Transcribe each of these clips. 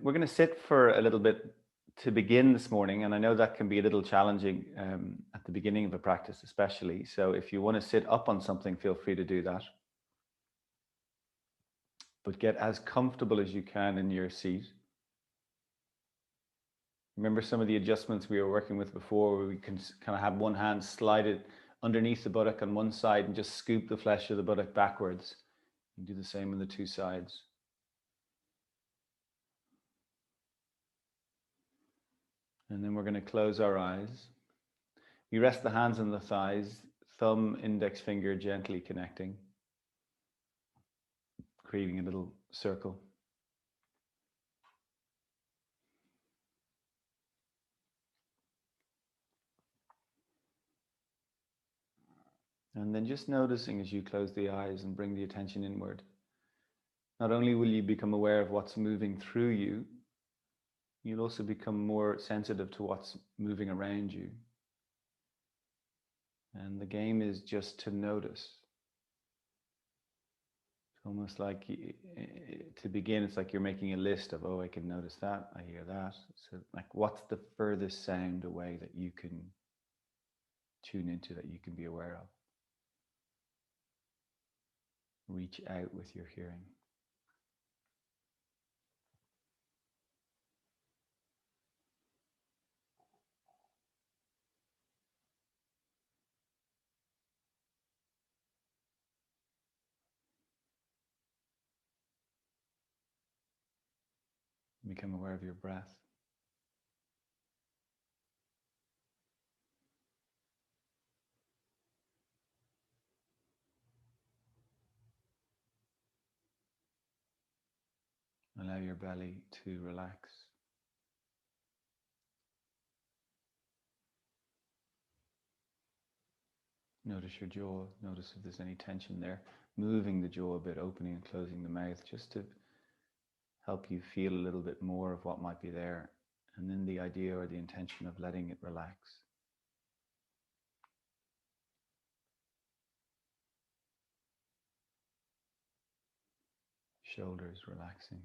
we're gonna sit for a little bit to begin this morning, and I know that can be a little challenging at the beginning of a practice, especially. So if you want to sit up on something, feel free to do that. But get as comfortable as you can in your seat. Remember some of the adjustments we were working with before, where we can kind of have one hand slide it underneath the buttock on one side and just scoop the flesh of the buttock backwards. You do the same on the two sides. And then we're going to close our eyes. You rest the hands on the thighs, thumb, index finger gently connecting, creating a little circle. And then just noticing as you close the eyes and bring the attention inward. Not only will you become aware of what's moving through you, you'll also become more sensitive to what's moving around you. And the game is just to notice. It's almost like, to begin, it's like you're making a list of, oh, I can notice that, I hear that. So like, what's the furthest sound away that you can tune into, that you can be aware of? Reach out with your hearing. Become aware of your breath. Allow your belly to relax. Notice your jaw. Notice if there's any tension there. Moving the jaw a bit, opening and closing the mouth, just to help you feel a little bit more of what might be there. And then the idea or the intention of letting it relax. Shoulders relaxing.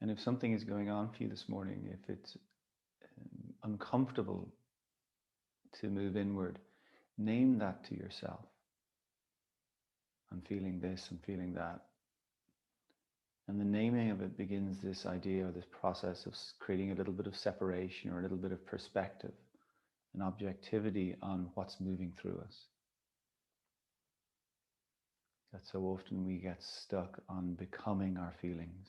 And if something is going on for you this morning, if it's uncomfortable to move inward, name that to yourself. I'm feeling this, I'm feeling that. And the naming of it begins this idea or this process of creating a little bit of separation or a little bit of perspective and objectivity on what's moving through us. That so often we get stuck on becoming our feelings,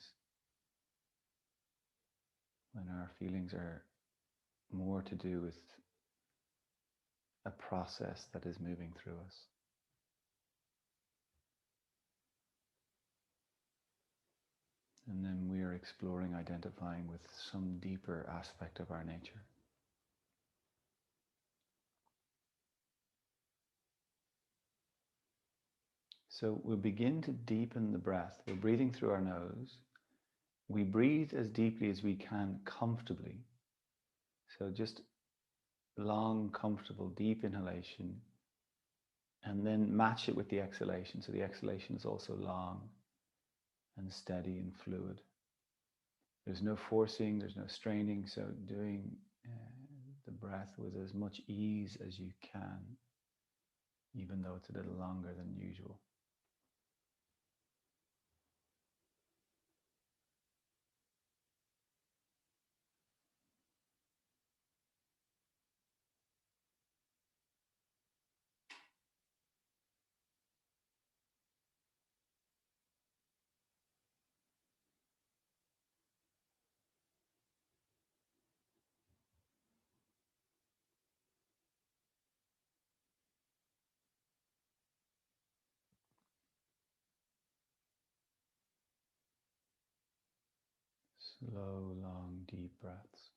when our feelings are more to do with a process that is moving through us. And then we are exploring, identifying with some deeper aspect of our nature. So we'll begin to deepen the breath. We're breathing through our nose. We breathe as deeply as we can comfortably. So just long, comfortable, deep inhalation, and then match it with the exhalation. So the exhalation is also long and steady and fluid. There's no forcing, there's no straining. So doing the breath with as much ease as you can, even though it's a little longer than usual. Slow, long, deep breaths.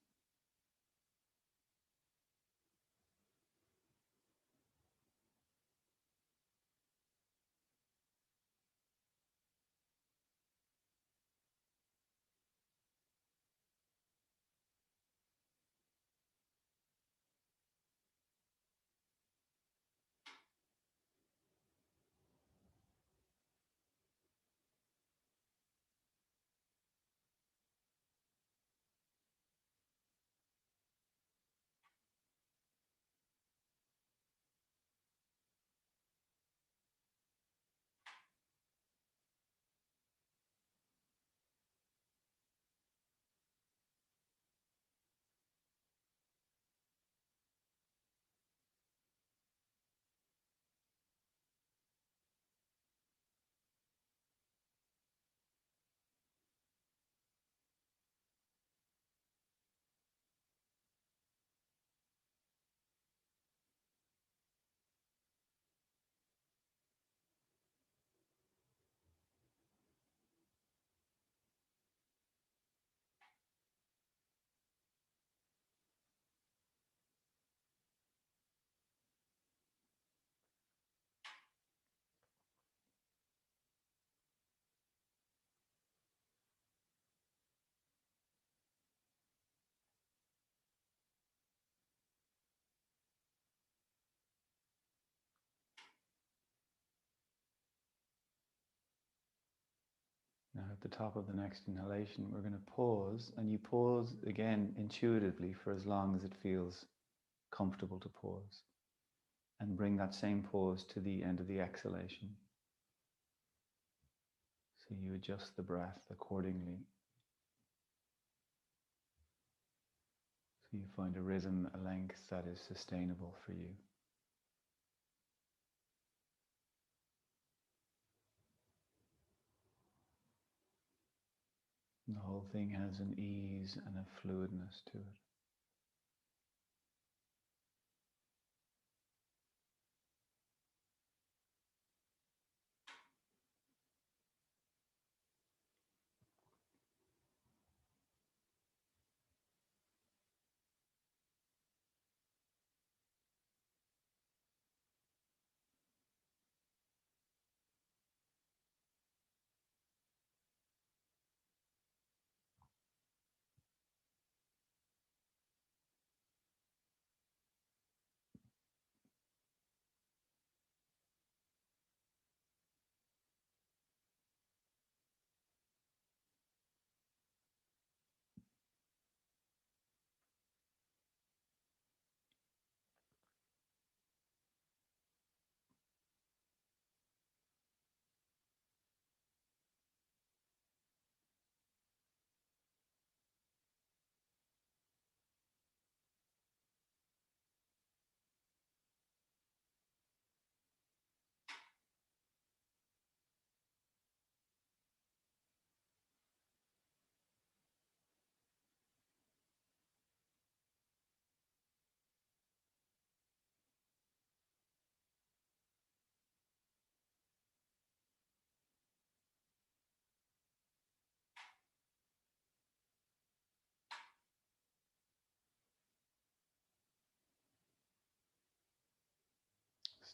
at the top of the next inhalation, we're going to pause, and you pause again intuitively for as long as it feels comfortable to pause, and bring that same pause to the end of the exhalation. So you adjust the breath accordingly. So you find a rhythm, a length that is sustainable for you. And the whole thing has an ease and a fluidness to it.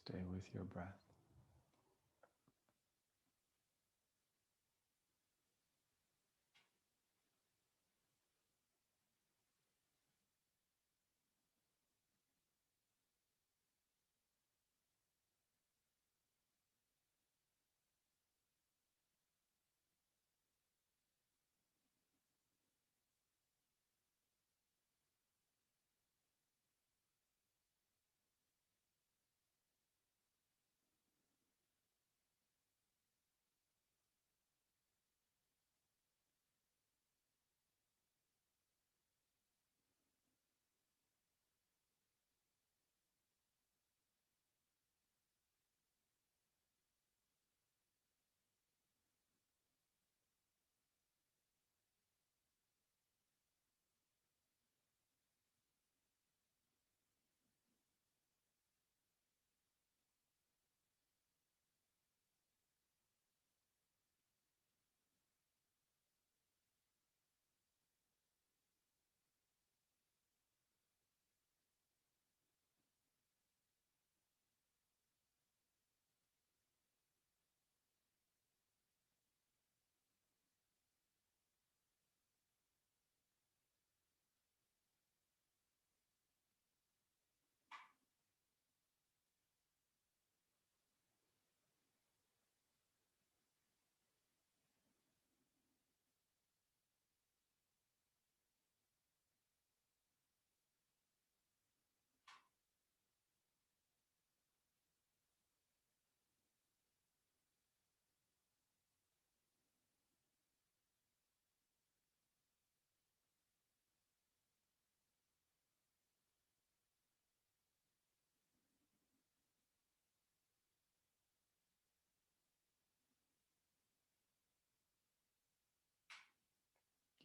Stay with your breath.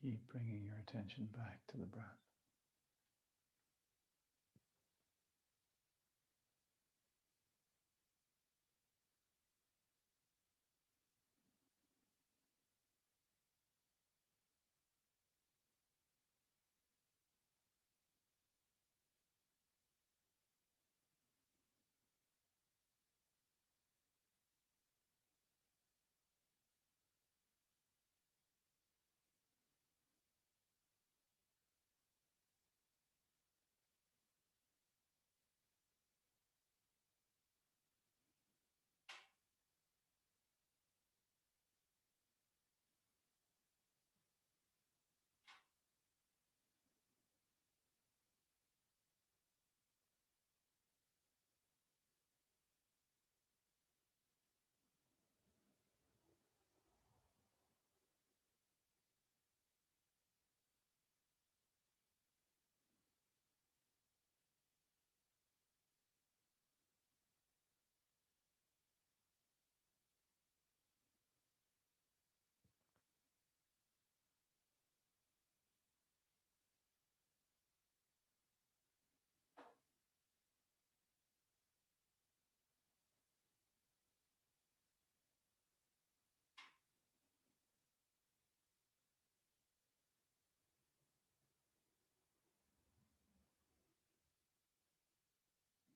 Keep bringing your attention back to the breath.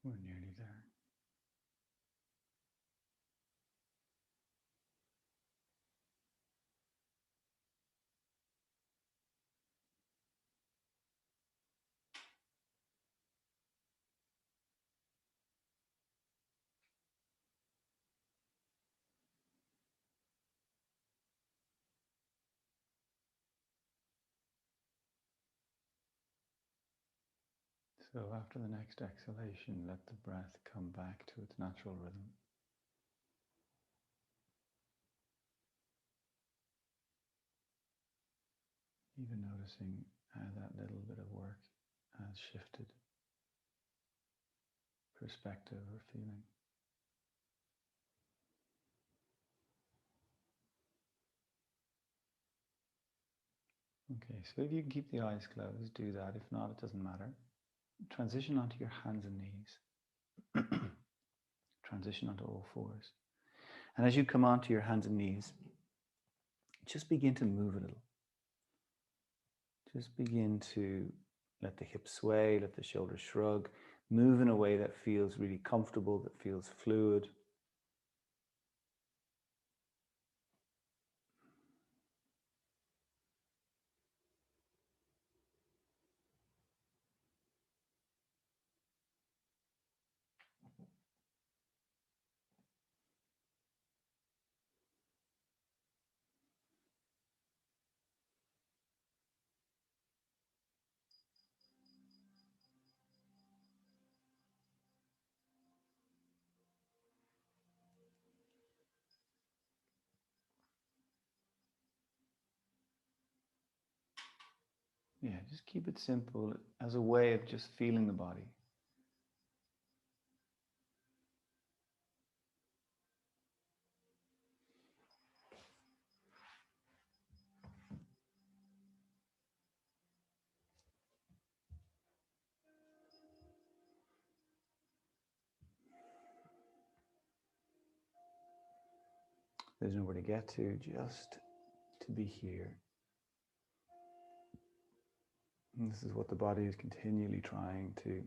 We're nearly there. So after the next exhalation, let the breath come back to its natural rhythm. Even noticing how that little bit of work has shifted perspective or feeling. Okay, so if you can keep the eyes closed, do that. If not, it doesn't matter. Transition onto your hands and knees. Transition onto all fours. And as you come onto your hands and knees, just begin to move a little. Just begin to let the hips sway, let the shoulders shrug, move in a way that feels really comfortable, that feels fluid. Yeah, just keep it simple as a way of just feeling the body. There's nowhere to get to, just to be here. And this is what the body is continually trying to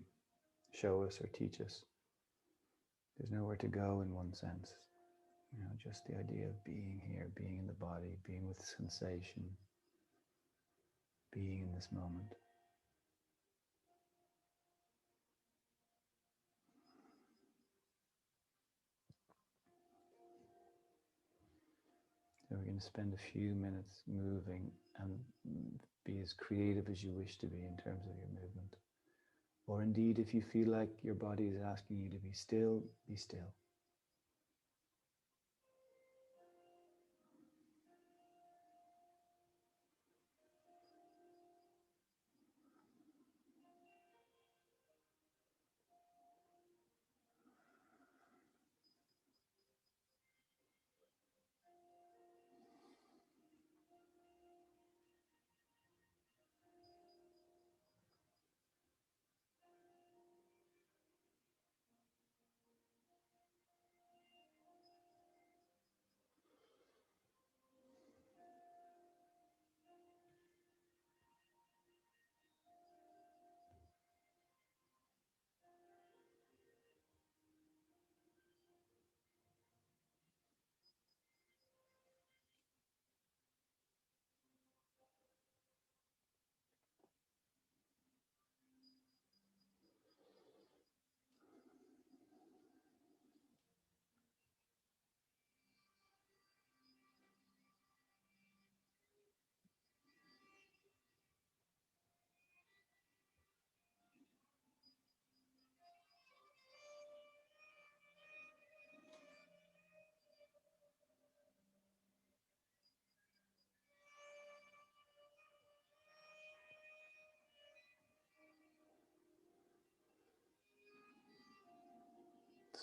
show us or teach us. There's nowhere to go in one sense. You know, just the idea of being here, being in the body, being with sensation, being in this moment. So we're going to spend a few minutes moving and be as creative as you wish to be in terms of your movement. Or indeed, if you feel like your body is asking you to be still, be still.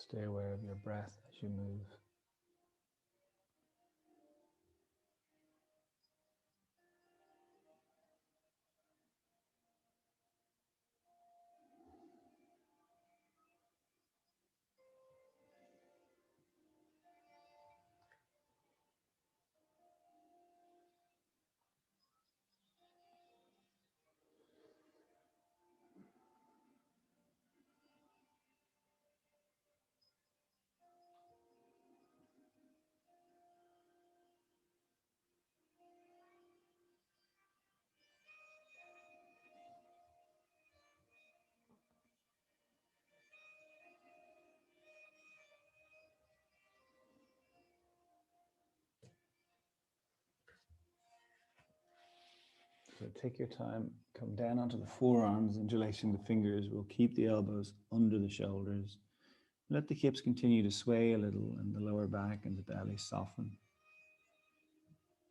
Stay aware of your breath as you move. So take your time, come down onto the forearms, interlacing the fingers. We'll keep the elbows under the shoulders. Let the hips continue to sway a little and the lower back and the belly soften.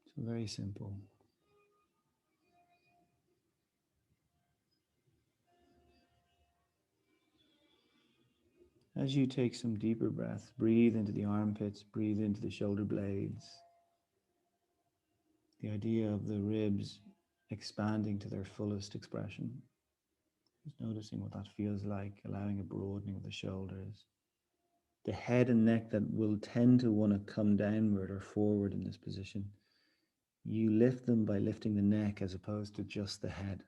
So very simple. As you take some deeper breaths, breathe into the armpits, breathe into the shoulder blades. The idea of the ribs expanding to their fullest expression. Just noticing what that feels like, allowing a broadening of the shoulders. The head and neck that will tend to want to come downward or forward in this position. You lift them by lifting the neck as opposed to just the head.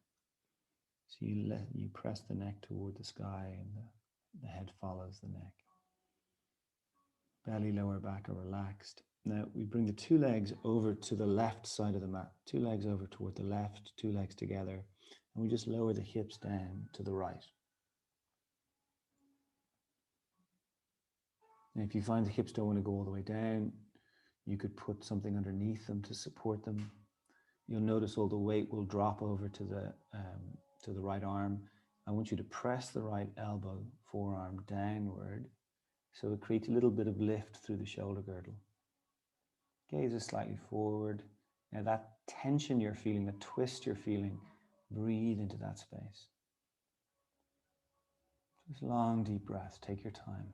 So you press the neck toward the sky and the head follows the neck. Belly, lower back are relaxed. Now we bring the two legs over to the left side of the mat. Two legs over toward the left, two legs together. And we just lower the hips down to the right. And if you find the hips don't want to go all the way down, you could put something underneath them to support them. You'll notice all the weight will drop over to the right arm. I want you to press the right elbow, forearm downward, so it creates a little bit of lift through the shoulder girdle. Gaze is slightly forward. Now that tension you're feeling, the twist you're feeling, breathe into that space. Just long, deep breaths. Take your time.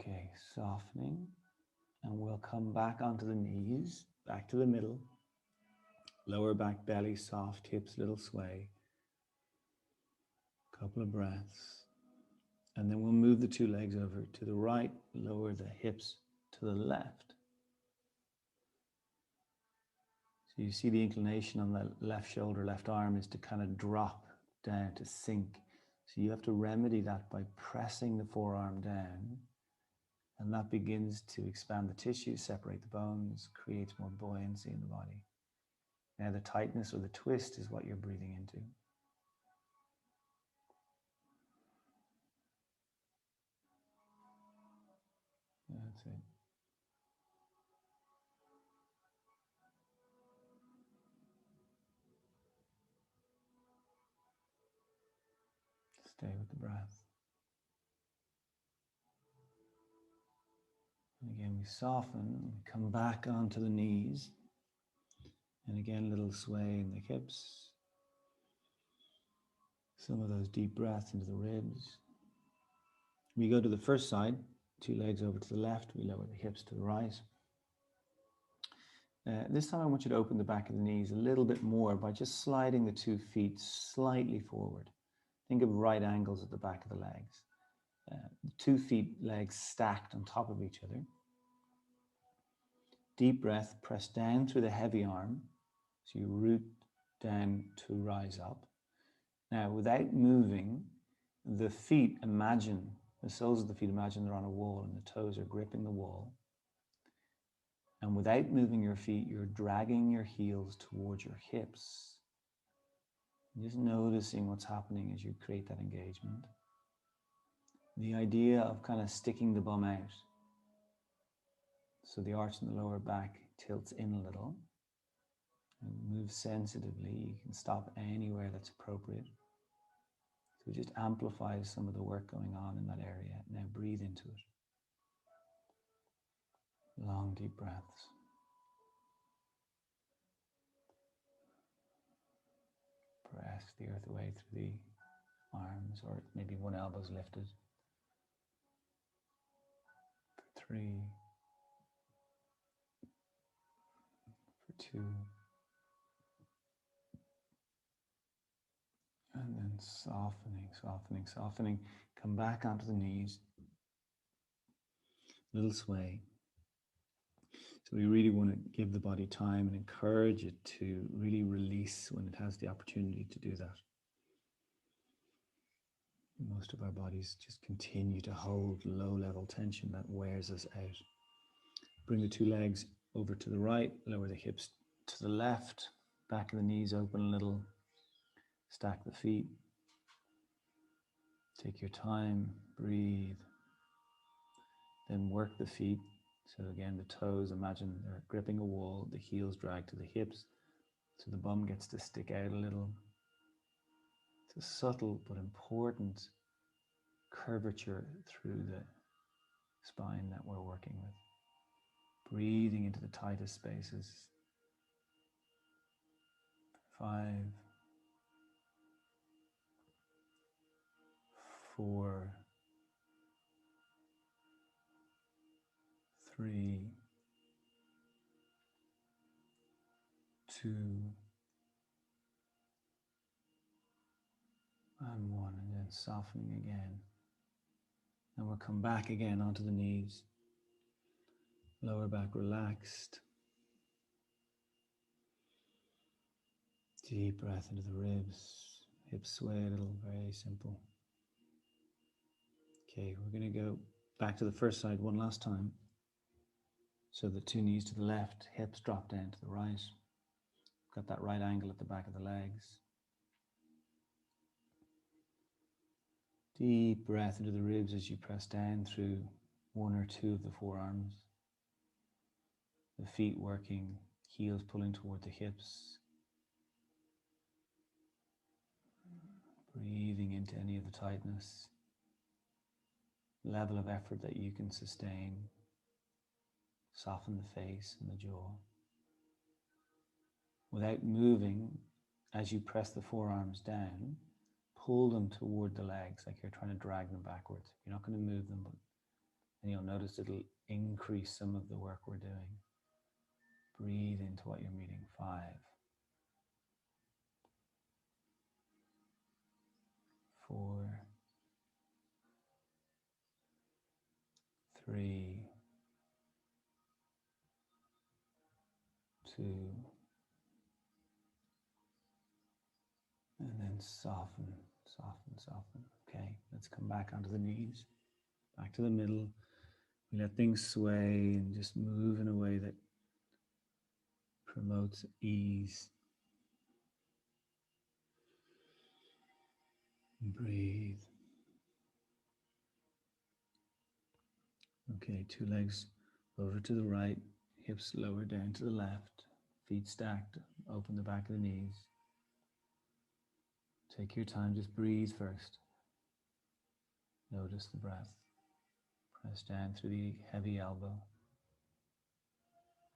Okay, softening. And we'll come back onto the knees, back to the middle. Lower back, belly soft, hips little sway. Couple of breaths. And then we'll move the two legs over to the right, lower the hips to the left. So you see the inclination on the left shoulder, left arm is to kind of drop down, to sink. So you have to remedy that by pressing the forearm down. And that begins to expand the tissues, separate the bones, creates more buoyancy in the body. Now the tightness or the twist is what you're breathing into. That's it. Stay with the breath. And again, we soften, we come back onto the knees. And again, a little sway in the hips. Some of those deep breaths into the ribs. We go to the first side, two legs over to the left, we lower the hips to the right. This time I want you to open the back of the knees a little bit more by just sliding the 2 feet slightly forward. Think of right angles at the back of the legs. 2 feet, legs stacked on top of each other. Deep breath, press down through the heavy arm. So you root down to rise up. Now, without moving, the feet, imagine, the soles of the feet, imagine they're on a wall and the toes are gripping the wall. And without moving your feet, you're dragging your heels towards your hips. Just noticing what's happening as you create that engagement. The idea of kind of sticking the bum out. So the arch in the lower back tilts in a little. And move sensitively. You can stop anywhere that's appropriate. So it just amplifies some of the work going on in that area. Now breathe into it. Long, deep breaths. Press the earth away through the arms, or maybe one elbow's lifted. For 3. For 2. And then softening, softening, softening. Come back onto the knees. Little sway. So we really want to give the body time and encourage it to really release when it has the opportunity to do that. Most of our bodies just continue to hold low-level tension that wears us out. Bring the two legs over to the right, lower the hips to the left, back of the knees open a little, stack the feet. Take your time, breathe. Then work the feet. So again, the toes, imagine they're gripping a wall, the heels drag to the hips, so the bum gets to stick out a little. It's a subtle but important curvature through the spine that we're working with. Breathing into the tightest spaces. 5, 4, 3, 2, and 1, and then softening again. And we'll come back again onto the knees. Lower back relaxed. Deep breath into the ribs. Hips sway a little, very simple. Okay, we're going to go back to the first side one last time. So the two knees to the left, hips drop down to the right. Got that right angle at the back of the legs. Deep breath into the ribs as you press down through one or two of the forearms. The feet working, heels pulling toward the hips. Breathing into any of the tightness. Level of effort that you can sustain. Soften the face and the jaw. Without moving, as you press the forearms down, pull them toward the legs like you're trying to drag them backwards. You're not going to move them, and you'll notice it'll increase some of the work we're doing. Breathe into what you're meeting. 5, 4, 3, 2, and then soften, soften, soften. Okay, let's come back onto the knees, back to the middle. We let things sway and just move in a way that promotes ease. And breathe. Okay, two legs over to the right, hips lower down to the left, feet stacked, open the back of the knees. Take your time, just breathe first. Notice the breath. Press down through the heavy elbow,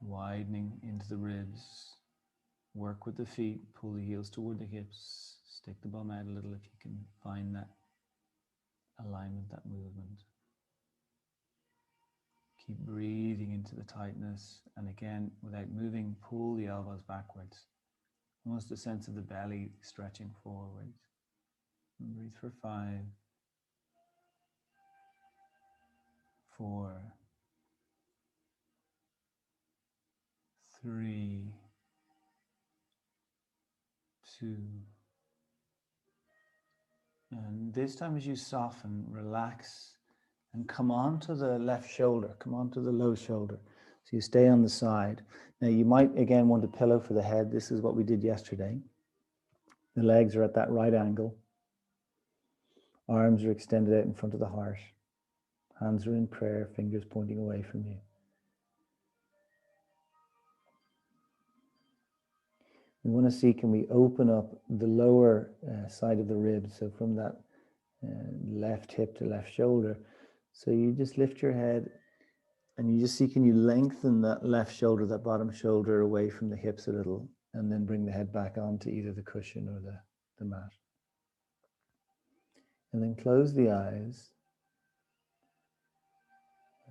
widening into the ribs. Work with the feet, pull the heels toward the hips, stick the bum out a little if you can find that alignment, that movement. Keep breathing into the tightness, and again, without moving, pull the elbows backwards. Almost a sense of the belly stretching forwards. And breathe for 5, 4, 3, 2. And this time as you soften, relax, and come onto the left shoulder, come onto the low shoulder. So you stay on the side. Now you might again want a pillow for the head. This is what we did yesterday. The legs are at that right angle. Arms are extended out in front of the heart. Hands are in prayer, fingers pointing away from you. We want to see, can we open up the lower side of the ribs, so from that left hip to left shoulder. So you just lift your head and you just see, can you lengthen that left shoulder, that bottom shoulder away from the hips a little, and then bring the head back onto either the cushion or the mat. And then close the eyes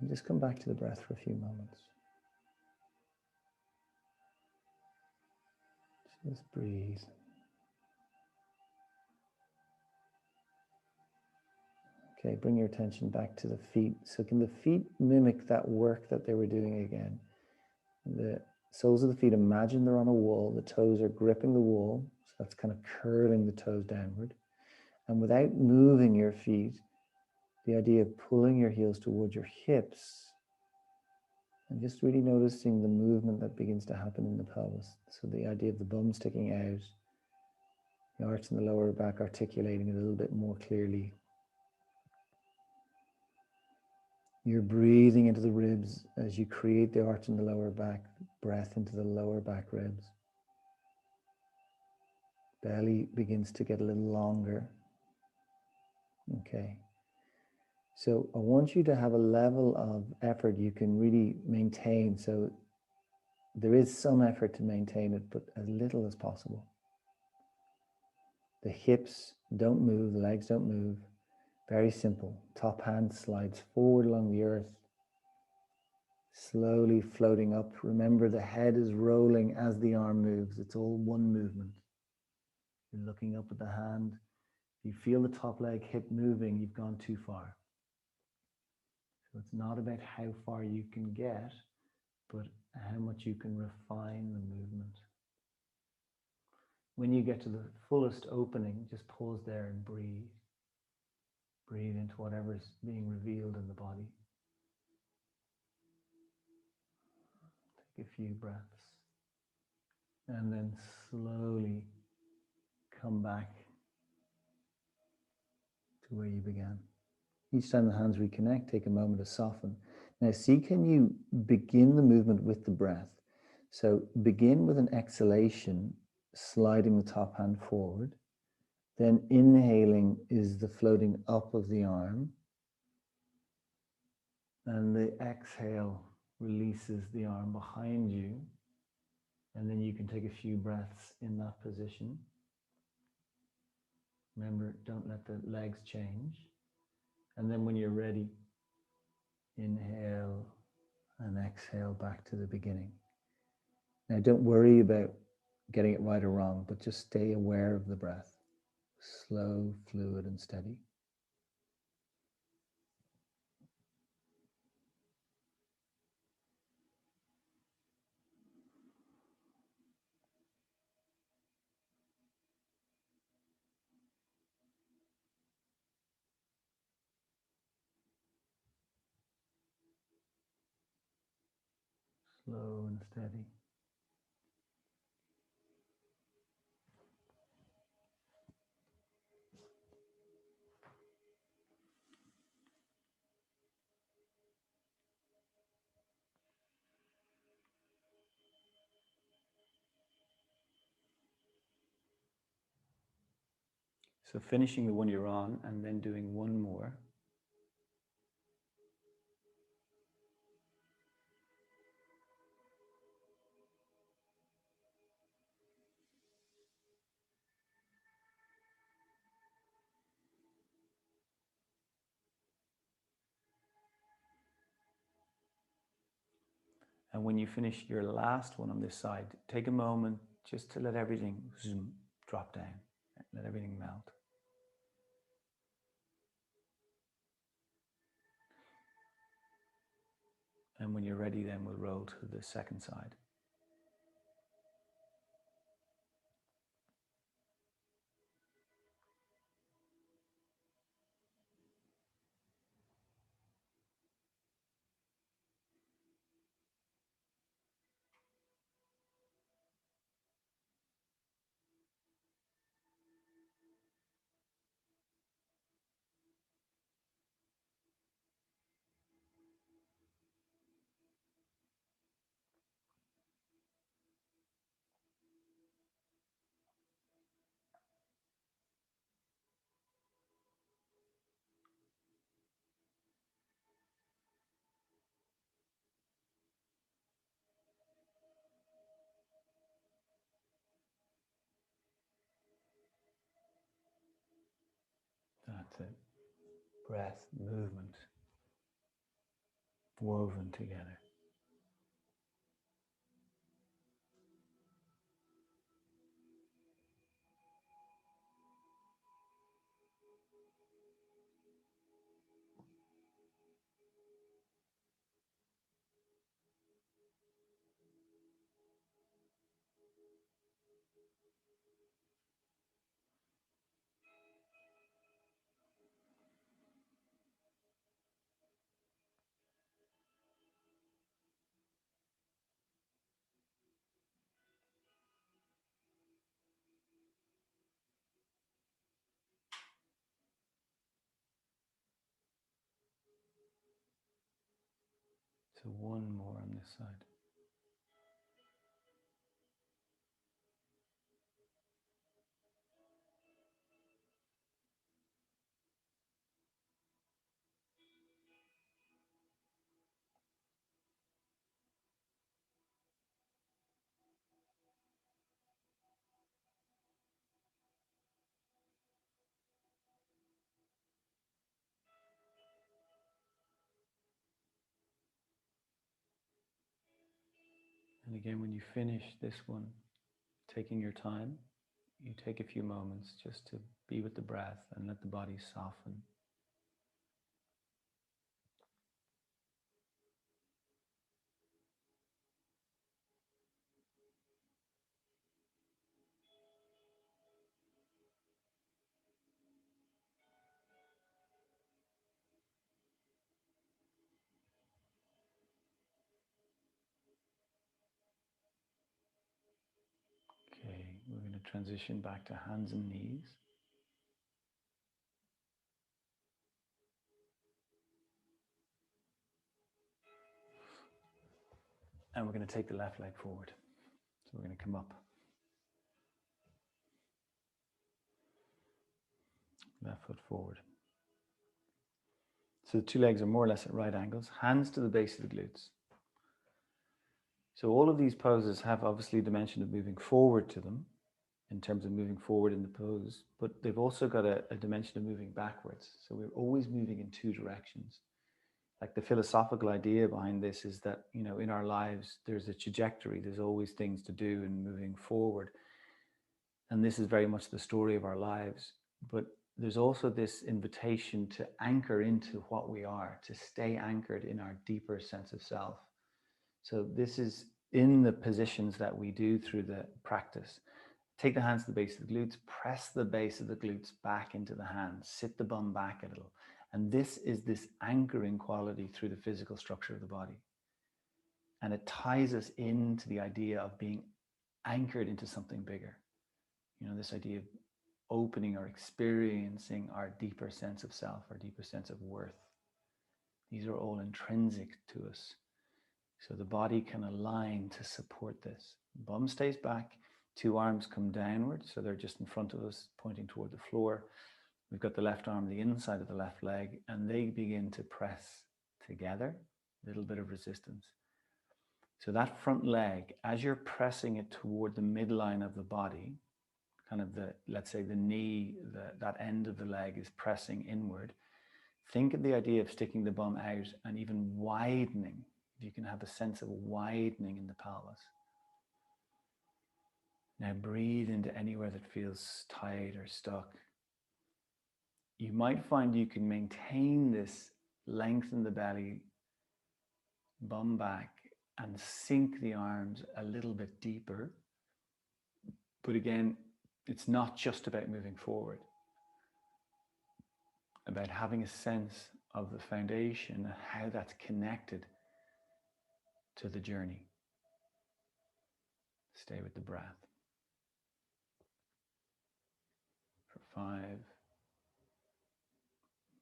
and just come back to the breath for a few moments. Just breathe. Okay, bring your attention back to the feet. So can the feet mimic that work that they were doing again? The soles of the feet, imagine they're on a wall. The toes are gripping the wall. So that's kind of curling the toes downward. And without moving your feet, the idea of pulling your heels towards your hips and just really noticing the movement that begins to happen in the pelvis. So the idea of the bum sticking out, the arch in the lower back articulating a little bit more clearly. You're breathing into the ribs as you create the arch in the lower back, breath into the lower back ribs. Belly begins to get a little longer. Okay. So I want you to have a level of effort you can really maintain. So there is some effort to maintain it, but as little as possible. The hips don't move, the legs don't move. Very simple. Top hand slides forward along the earth, slowly floating up. Remember, the head is rolling as the arm moves. It's all one movement. You're looking up at the hand. If you feel the top leg hip moving, you've gone too far. So it's not about how far you can get, but how much you can refine the movement. When you get to the fullest opening, just pause there and breathe. Breathe into whatever's being revealed in the body. Take a few breaths. And then slowly come back to where you began. Each time the hands reconnect, take a moment to soften. Now see, can you begin the movement with the breath? So begin with an exhalation, sliding the top hand forward. Then inhaling is the floating up of the arm. And the exhale releases the arm behind you. And then you can take a few breaths in that position. Remember, don't let the legs change. And then when you're ready, inhale and exhale back to the beginning. Now don't worry about getting it right or wrong, but just stay aware of the breath. Slow, fluid, and steady. Slow and steady. So finishing the one you're on and then doing one more. And when you finish your last one on this side, take a moment just to let everything zoom, drop down, let everything melt. And when you're ready, then we'll roll to the second side. That's it. Breath, movement, woven together. So one more on this side. And again, when you finish this one, taking your time, you take a few moments just to be with the breath and let the body soften. Okay, we're going to transition back to hands and knees. And we're going to take the left leg forward. So we're going to come up. Left foot forward. So the two legs are more or less at right angles, hands to the base of the glutes. So all of these poses have obviously a dimension of moving forward to them in terms of moving forward in the pose, but they've also got a dimension of moving backwards. So we're always moving in two directions. Like the philosophical idea behind this is that, you know, in our lives, there's a trajectory, there's always things to do and moving forward. And this is very much the story of our lives. But there's also this invitation to anchor into what we are, to stay anchored in our deeper sense of self. So this is in the positions that we do through the practice. Take the hands to the base of the glutes, press the base of the glutes back into the hands, sit the bum back a little. And this is this anchoring quality through the physical structure of the body. And it ties us into the idea of being anchored into something bigger. You know, this idea of opening or experiencing our deeper sense of self, our deeper sense of worth. These are all intrinsic to us. So the body can align to support this. Bum stays back, two arms come downward, so they're just in front of us, pointing toward the floor. We've got the left arm, the inside of the left leg, and they begin to press together, a little bit of resistance. So that front leg, as you're pressing it toward the midline of the body, kind of the, let's say the knee, that end of the leg is pressing inward. Think of the idea of sticking the bum out and even widening. If you can have a sense of widening in the pelvis. Now breathe into anywhere that feels tight or stuck. You might find you can maintain this length in the belly, bum back, and sink the arms a little bit deeper. But again, it's not just about moving forward, about having a sense of the foundation and how that's connected to the journey. Stay with the breath. For 5.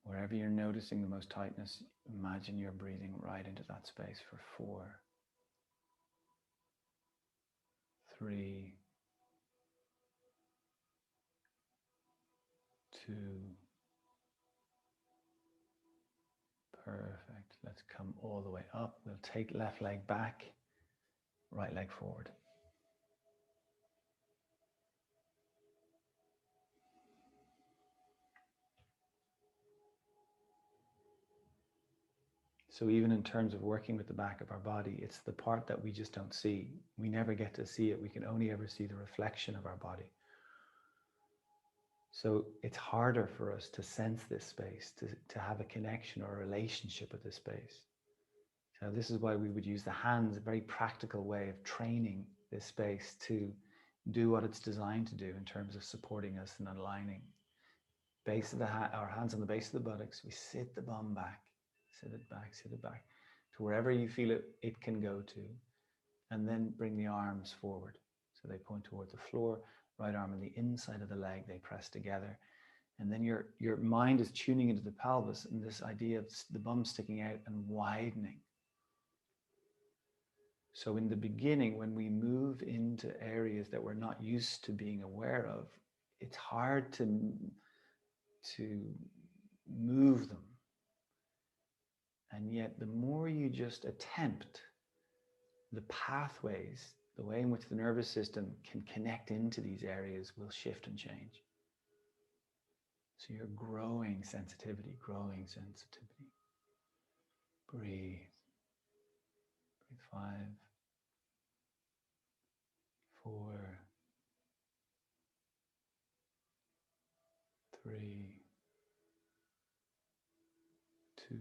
Wherever you're noticing the most tightness, imagine you're breathing right into that space. For 4. 3. 2. Perfect. Let's come all the way up. We'll take left leg back, right leg forward. So even in terms of working with the back of our body, it's the part that we just don't see. We never get to see it. We can only ever see the reflection of our body. So it's harder for us to sense this space, to have a connection or a relationship with this space. So this is why we would use the hands, a very practical way of training this space to do what it's designed to do in terms of supporting us and aligning. Base of our hands on the base of the buttocks, we sit the bum back. Sit it back to wherever you feel it can go to, and then bring the arms forward. So they point towards the floor, right arm on the inside of the leg, they press together. And then your mind is tuning into the pelvis and this idea of the bum sticking out and widening. So in the beginning, when we move into areas that we're not used to being aware of, it's hard to move them. And yet the more you just attempt, the pathways, the way in which the nervous system can connect into these areas will shift and change. So you're growing sensitivity, growing sensitivity. Breathe. Breathe 5, 4, 3, 2,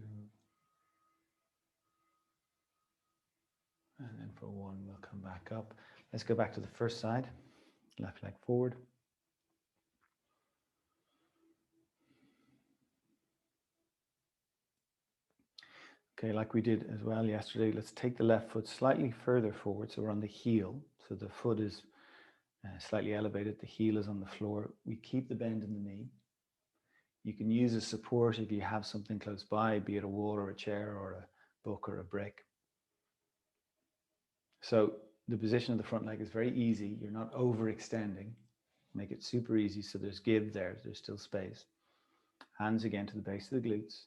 and then for 1, we'll come back up. Let's go back to the first side. Left leg forward. Okay, like we did as well yesterday, let's take the left foot slightly further forward. So we're on the heel. So the foot is slightly elevated. The heel is on the floor. We keep the bend in the knee. You can use a support if you have something close by, be it a wall or a chair or a book or a brick. So the position of the front leg is very easy. You're not overextending. Make it super easy so there's give there. There's still space. Hands again to the base of the glutes.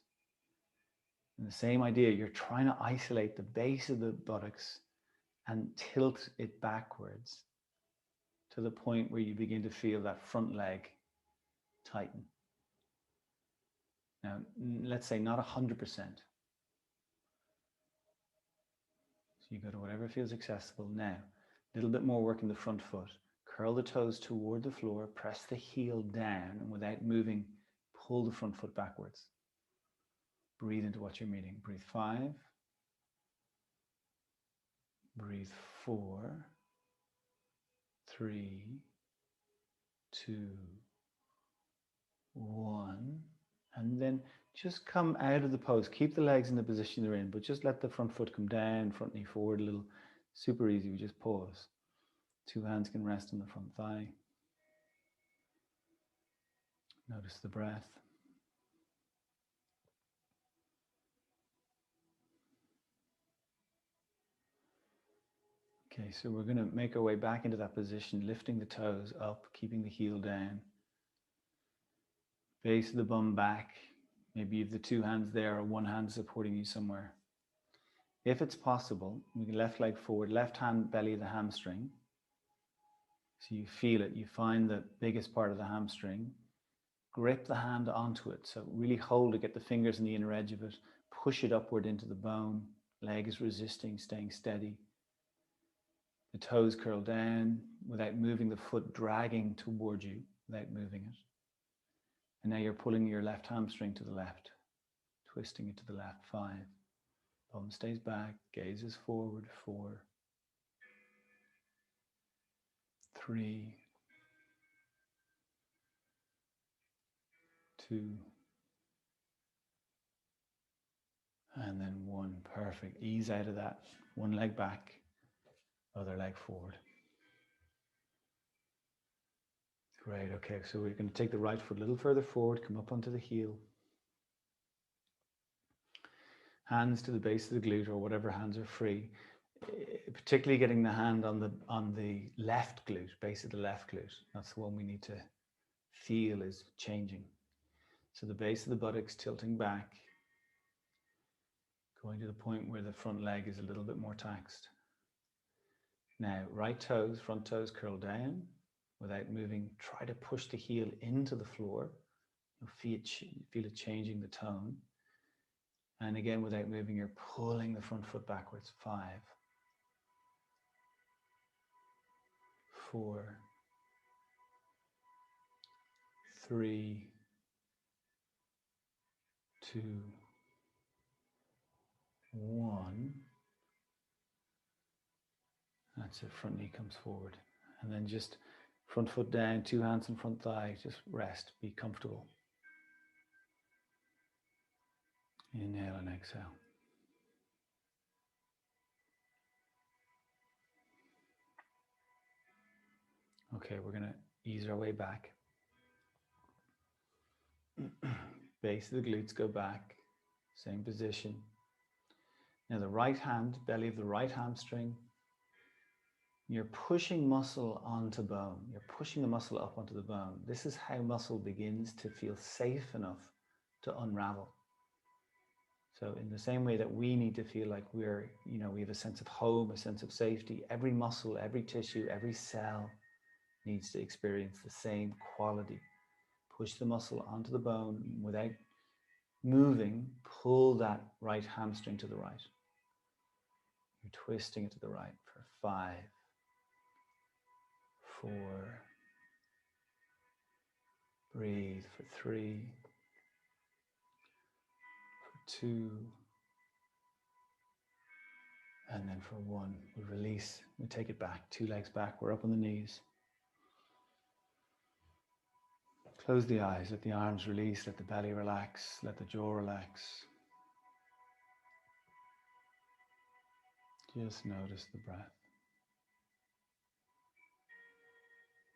And the same idea, you're trying to isolate the base of the buttocks and tilt it backwards to the point where you begin to feel that front leg tighten. Now, let's say not 100%. So you go to whatever feels accessible. Now, a little bit more work in the front foot. Curl the toes toward the floor, press the heel down, and without moving, pull the front foot backwards. Breathe into what you're meeting. Breathe 5. Breathe 4, 3, 2, 1. And then just come out of the pose. Keep the legs in the position they're in, but just let the front foot come down, front knee forward a little. Super easy. We just pause. 2 hands can rest on the front thigh. Notice the breath. Okay, so we're going to make our way back into that position, lifting the toes up, keeping the heel down. Base of the bum back. Maybe you have the 2 hands there or 1 hand supporting you somewhere. If it's possible, we can left leg forward, left hand belly of the hamstring. So you feel it, you find the biggest part of the hamstring. Grip the hand onto it. So really hold it, get the fingers in the inner edge of it. Push it upward into the bone. Leg is resisting, staying steady. The toes curl down without moving the foot, dragging toward you without moving it. And now you're pulling your left hamstring to the left, twisting it to the left. 5. Bum stays back, gaze is forward. 4, 3, 2, and then 1. Perfect. Ease out of that. 1 leg back, other leg forward. Great. Okay, so we're going to take the right foot a little further forward, come up onto the heel. Hands to the base of the glute or whatever hands are free. Particularly getting the hand on the left glute, base of the left glute. That's the one we need to feel is changing. So the base of the buttocks tilting back, going to the point where the front leg is a little bit more taxed. Now, right toes, front toes curl down without moving. Try to push the heel into the floor. You'll feel it changing the tone. And again, without moving, you're pulling the front foot backwards. 5, 4, 3, 2, 1. That's it, front knee comes forward. And then just front foot down, 2 hands in front thigh, just rest, be comfortable. Inhale and exhale. Okay, we're going to ease our way back. Base of the glutes go back, same position. Now the right hand, belly of the right hamstring, You're pushing muscle onto bone. You're pushing the muscle up onto the bone. This is how muscle begins to feel safe enough to unravel. So in the same way that we need to feel like we're, we have a sense of home, a sense of safety, every muscle, every tissue, every cell needs to experience the same quality. Push the muscle onto the bone without moving, pull that right hamstring to the right. You're twisting it to the right for 5, 4, breathe for 3, for 2, and then for 1. We release, we take it back, 2 legs back, we're up on the knees. Close the eyes, let the arms release, let the belly relax, let the jaw relax. Just notice the breath.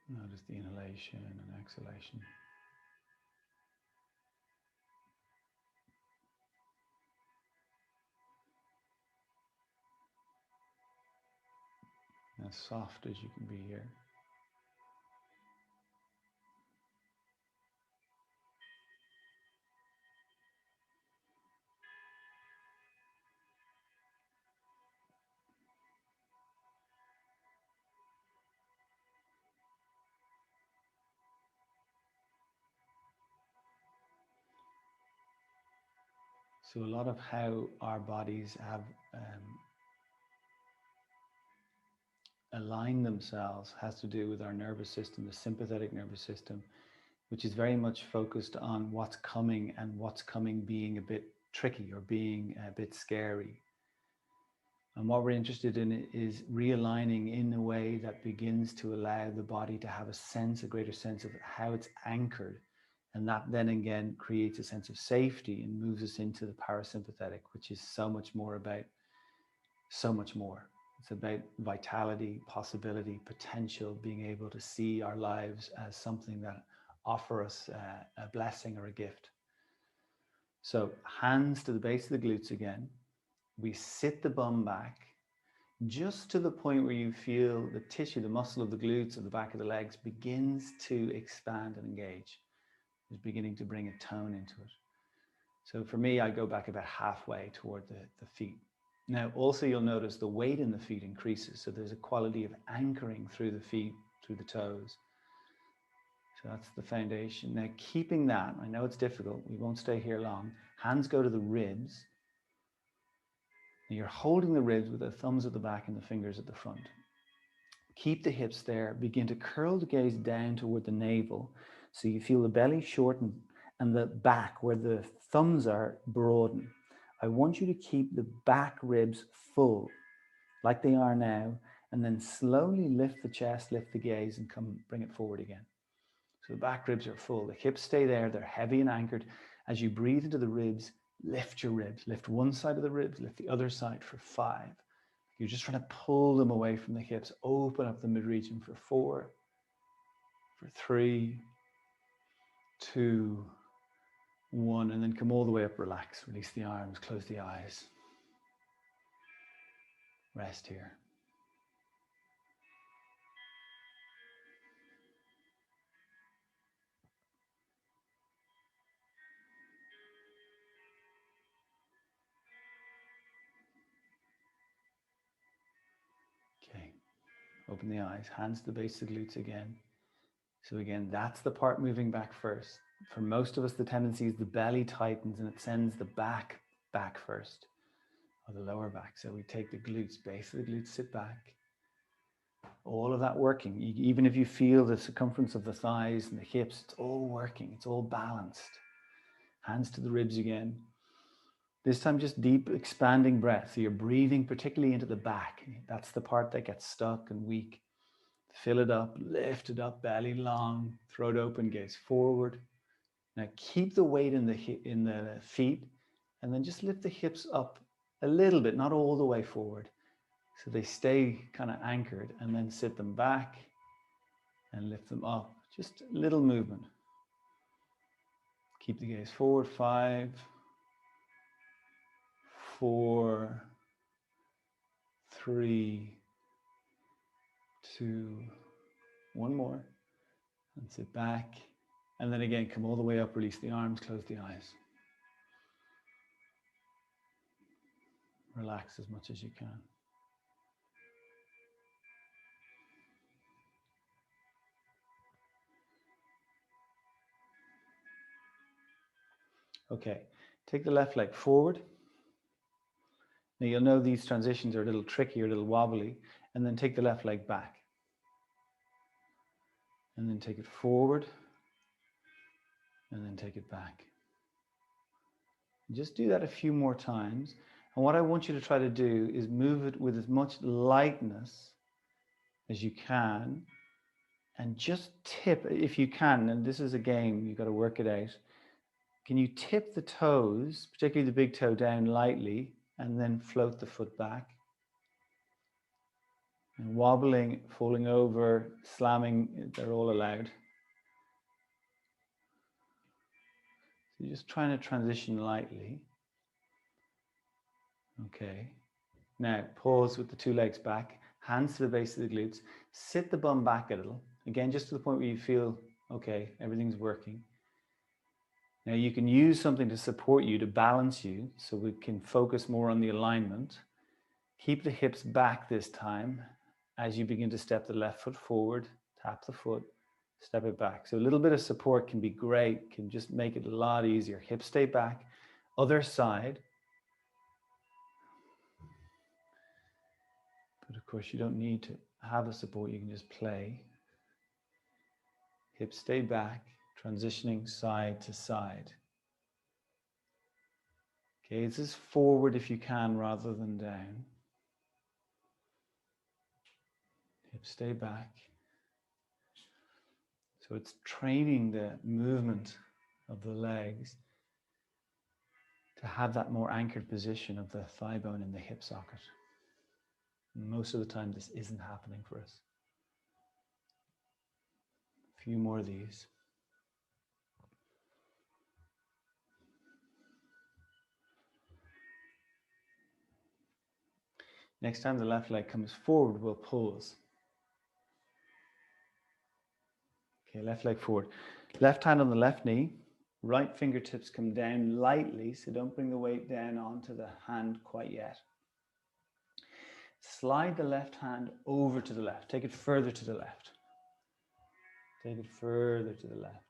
Notice the inhalation and exhalation. As soft as you can be here. So a lot of how our bodies have aligned themselves has to do with our nervous system, the sympathetic nervous system, which is very much focused on what's coming and what's coming being a bit tricky or being a bit scary. And what we're interested in is realigning in a way that begins to allow the body to have a greater sense of how it's anchored. And that then again creates a sense of safety and moves us into the parasympathetic, which is so much more about so much more. It's about vitality, possibility, potential, being able to see our lives as something that offer us a blessing or a gift. So hands to the base of the glutes again. We sit the bum back just to the point where you feel the tissue, the muscle of the glutes, of the back of the legs begins to expand and engage. It's beginning to bring a tone into it. So for me, I go back about halfway toward the feet. Now, also you'll notice the weight in the feet increases. So there's a quality of anchoring through the feet, through the toes. So that's the foundation. Now, keeping that, I know it's difficult. We won't stay here long. Hands go to the ribs. Now you're holding the ribs with the thumbs at the back and the fingers at the front. Keep the hips there. Begin to curl the gaze down toward the navel. So you feel the belly shorten and the back where the thumbs are broaden. I want you to keep the back ribs full like they are now, and then slowly lift the chest, lift the gaze, and bring it forward again. So the back ribs are full. The hips stay there. They're heavy and anchored. As you breathe into the ribs, lift your ribs. Lift one side of the ribs, lift the other side for 5. You're just trying to pull them away from the hips. Open up the mid-region for 4, for 3, 2, 1, and then come all the way up, relax. Release the arms, close the eyes. Rest here. Okay, open the eyes, hands to the base of the glutes again. So again, that's the part moving back first. For most of us, the tendency is the belly tightens and it sends the back first, or the lower back. So we take the glutes, base of the glutes, sit back. All of that working. Even if you feel the circumference of the thighs and the hips, it's all working. It's all balanced. Hands to the ribs again. This time just deep expanding breath. So you're breathing particularly into the back. That's the part that gets stuck and weak. Fill it up, lift it up, belly long, throat open, gaze forward. Now keep the weight in the feet, and then just lift the hips up a little bit, not all the way forward. So they stay kind of anchored, and then sit them back and lift them up. Just a little movement. Keep the gaze forward. 5, 4, 3, 2, one more, and sit back. And then again, come all the way up, release the arms, close the eyes. Relax as much as you can. Okay, take the left leg forward. Now you'll know these transitions are a little tricky or a little wobbly, and then take the left leg back. And then take it forward, and then take it back. Just do that a few more times. And what I want you to try to do is move it with as much lightness as you can, and just tip, if you can, and this is a game, you've got to work it out. Can you tip the toes, particularly the big toe, down lightly, and then float the foot back? And wobbling, falling over, slamming, they're all allowed. So you're just trying to transition lightly. Okay. Now pause with the two legs back, hands to the base of the glutes, sit the bum back a little. Again, just to the point where you feel, okay, everything's working. Now you can use something to support you, to balance you, so we can focus more on the alignment. Keep the hips back this time as you begin to step the left foot forward, tap the foot, step it back. So a little bit of support can be great, can just make it a lot easier. Hips stay back. Other side. But of course you don't need to have a support, you can just play. Hips stay back, transitioning side to side. Okay, this is forward if you can rather than down. Hips stay back. So it's training the movement of the legs to have that more anchored position of the thigh bone in the hip socket. And most of the time this isn't happening for us. A few more of these. Next time the left leg comes forward, we'll pause. Okay, left leg forward. Left hand on the left knee, right fingertips come down lightly, so don't bring the weight down onto the hand quite yet. Slide the left hand over to the left. Take it further to the left. Take it further to the left.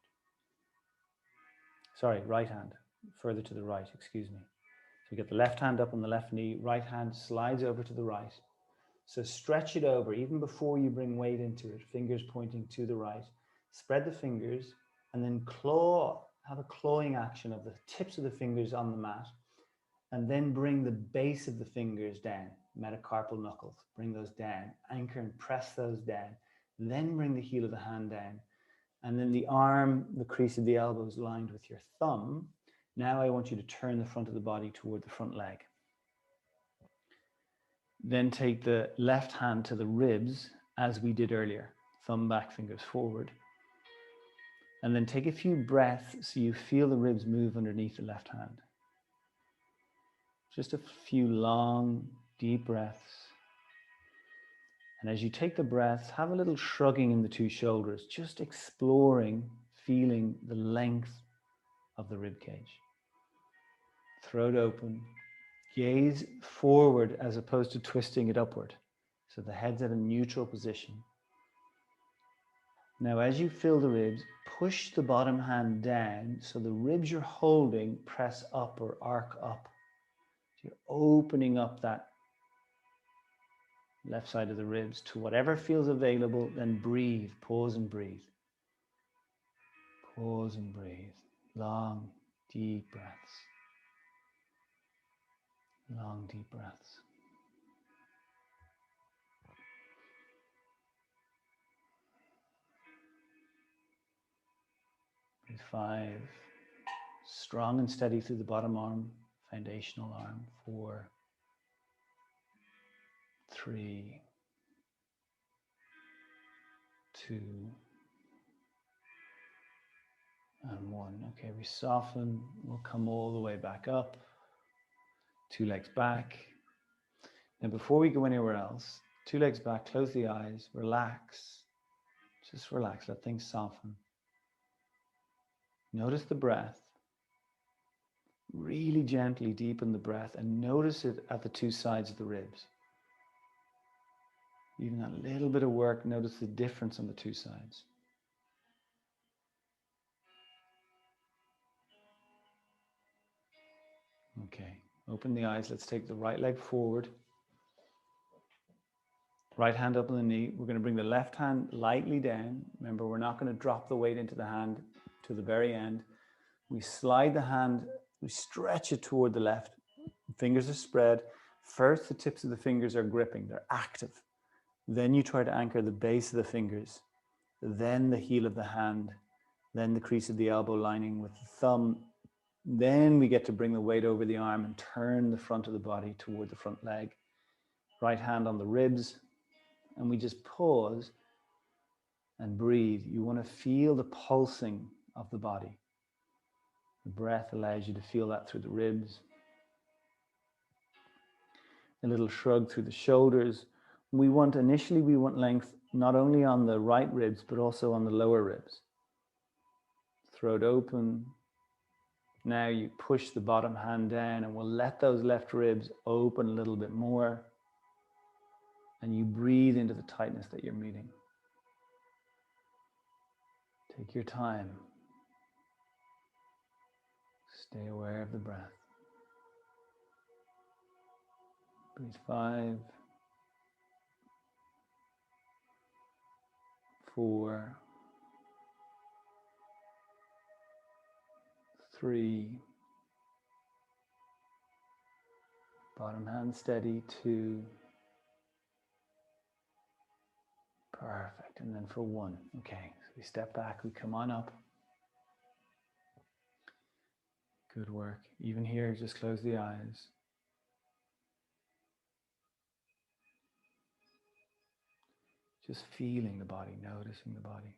Sorry, right hand, further to the right, excuse me. So you get the left hand up on the left knee, right hand slides over to the right. So stretch it over, even before you bring weight into it, fingers pointing to the right. Spread the fingers and then claw, have a clawing action of the tips of the fingers on the mat, and then bring the base of the fingers down, metacarpal knuckles, bring those down, anchor and press those down, then bring the heel of the hand down, and then the arm, the crease of the elbow is lined with your thumb. Now I want you to turn the front of the body toward the front leg. Then take the left hand to the ribs, as we did earlier, thumb back, fingers forward. And then take a few breaths so you feel the ribs move underneath the left hand. Just a few long, deep breaths. And as you take the breaths, have a little shrugging in the two shoulders, just exploring, feeling the length of the rib cage. Throat open, gaze forward as opposed to twisting it upward. So the head's at a neutral position. Now as you feel the ribs, push the bottom hand down so the ribs you're holding press up or arc up. So you're opening up that left side of the ribs to whatever feels available, then breathe, pause and breathe. Pause and breathe. Long, deep breaths. Long, deep breaths. Breathe 5. Strong and steady through the bottom arm, foundational arm. 4, 3, 2, and 1. Okay, we soften. We'll come all the way back up. 2 legs back. Now, before we go anywhere else, 2 legs back, close the eyes, relax. Just relax, let things soften. Notice the breath. Really gently deepen the breath and notice it at the 2 sides of the ribs. Even that little bit of work, notice the difference on the 2 sides. Okay, open the eyes. Let's take the right leg forward. Right hand up on the knee. We're going to bring the left hand lightly down. Remember, we're not going to drop the weight into the hand to the very end. We slide the hand, we stretch it toward the left. Fingers are spread. First, the tips of the fingers are gripping, they're active. Then you try to anchor the base of the fingers, then the heel of the hand, then the crease of the elbow lining with the thumb. Then we get to bring the weight over the arm and turn the front of the body toward the front leg. Right hand on the ribs. And we just pause and breathe. You want to feel the pulsing of the body. The breath allows you to feel that through the ribs. A little shrug through the shoulders. Initially we want length not only on the right ribs, but also on the lower ribs. Throat open. Now you push the bottom hand down and we'll let those left ribs open a little bit more. And you breathe into the tightness that you're meeting. Take your time. Stay aware of the breath. Breathe 5, 4, 3, bottom hand steady, 2, perfect, and then for 1. Okay, so we step back, we come on up. Good work. Even here, just close the eyes. Just feeling the body, noticing the body.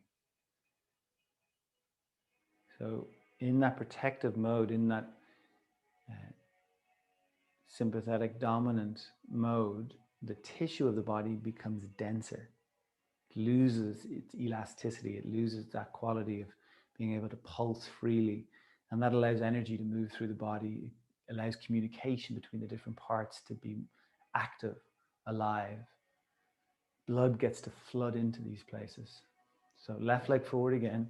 So in that protective mode, in that sympathetic dominant mode, the tissue of the body becomes denser. It loses its elasticity. It loses that quality of being able to pulse freely. And that allows energy to move through the body. It allows communication between the different parts to be active, alive. Blood gets to flood into these places. So left leg forward again.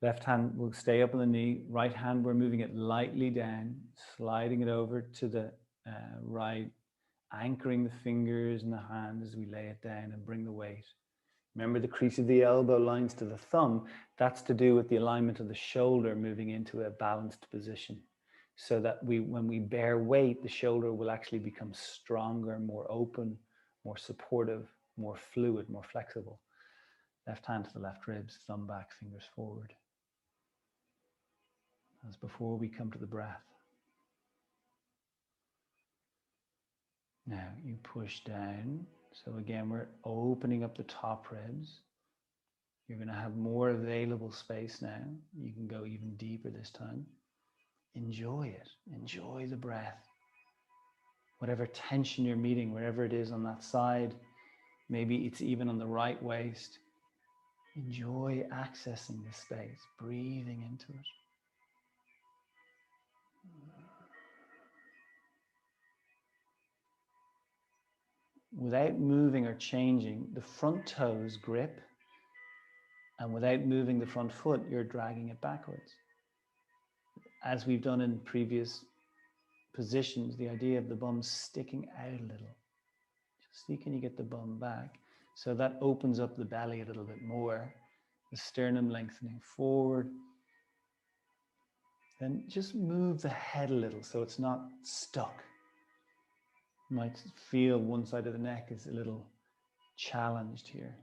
Left hand will stay up on the knee. Right hand, we're moving it lightly down, sliding it over to the right, anchoring the fingers and the hand as we lay it down and bring the weight. Remember the crease of the elbow lines to the thumb. That's to do with the alignment of the shoulder moving into a balanced position. So that when we bear weight, the shoulder will actually become stronger, more open, more supportive, more fluid, more flexible. Left hand to the left ribs, thumb back, fingers forward. As before, we come to the breath. Now you push down. So again, we're opening up the top ribs. You're going to have more available space now. You can go even deeper this time. Enjoy it. Enjoy the breath. Whatever tension you're meeting, wherever it is on that side, maybe it's even on the right waist. Enjoy accessing this space, breathing into it. Without moving or changing, the front toes grip, and without moving the front foot, you're dragging it backwards. As we've done in previous positions, the idea of the bum sticking out a little. Just see, can you get the bum back? So that opens up the belly a little bit more. The sternum lengthening forward. Then just move the head a little so it's not stuck. You might feel one side of the neck is a little challenged here.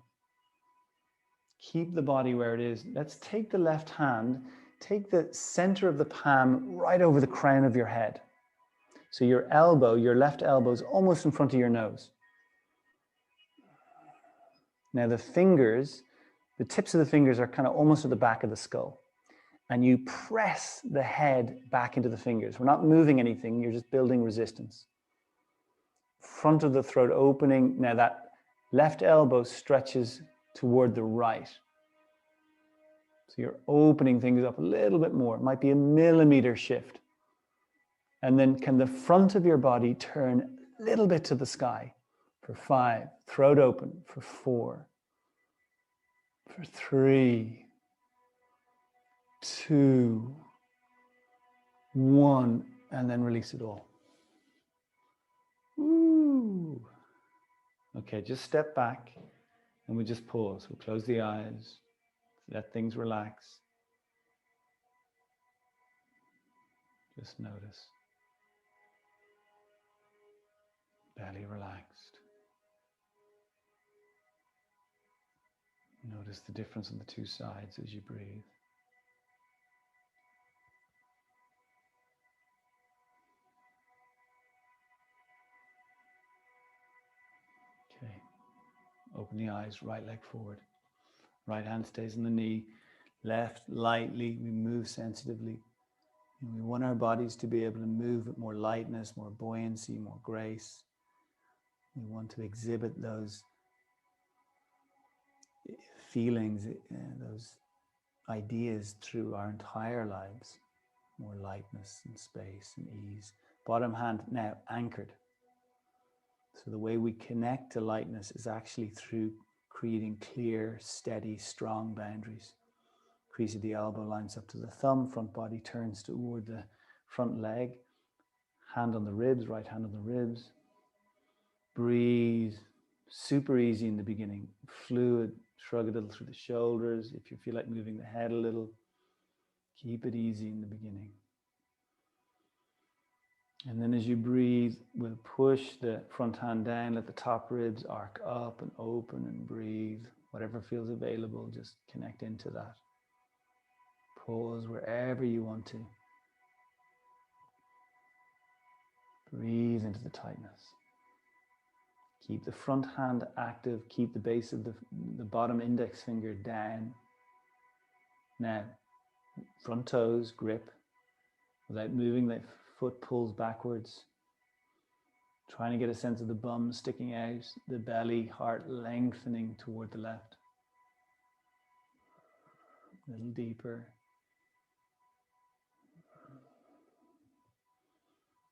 Keep the body where it is. Let's take the left hand, take the center of the palm right over the crown of your head. So your elbow, your left elbow is almost in front of your nose. Now the fingers, the tips of the fingers are kind of almost at the back of the skull. And you press the head back into the fingers. We're not moving anything, you're just building resistance. front of the throat opening. Now that left elbow stretches toward the right. So you're opening things up a little bit more. It might be a millimeter shift. And then can the front of your body turn a little bit to the sky for 5, throat open for 4, for 3, 2, 1, and then release it all. Ooh. Okay, just step back and we just pause. We'll close the eyes, let things relax. Just notice. Belly relaxed. Notice the difference on the two sides as you breathe. Okay. Open the eyes, right leg forward. Right hand stays on the knee. Left lightly, we move sensitively. And we want our bodies to be able to move with more lightness, more buoyancy, more grace. We want to exhibit those feelings, those ideas through our entire lives. More lightness and space and ease. Bottom hand now anchored. So the way we connect to lightness is actually through creating clear, steady, strong boundaries. Crease of the elbow lines up to the thumb, front body turns toward the front leg, hand on the ribs, right hand on the ribs. Breathe, super easy in the beginning, fluid, shrug a little through the shoulders. If you feel like moving the head a little, keep it easy in the beginning. And then as you breathe, we'll push the front hand down, let the top ribs arc up and open and breathe. Whatever feels available, just connect into that. Pause wherever you want to. Breathe into the tightness. Keep the front hand active. Keep the base of the bottom index finger down. Now, front toes grip without moving. The foot pulls backwards. Trying to get a sense of the bum sticking out, the belly, heart lengthening toward the left. A little deeper.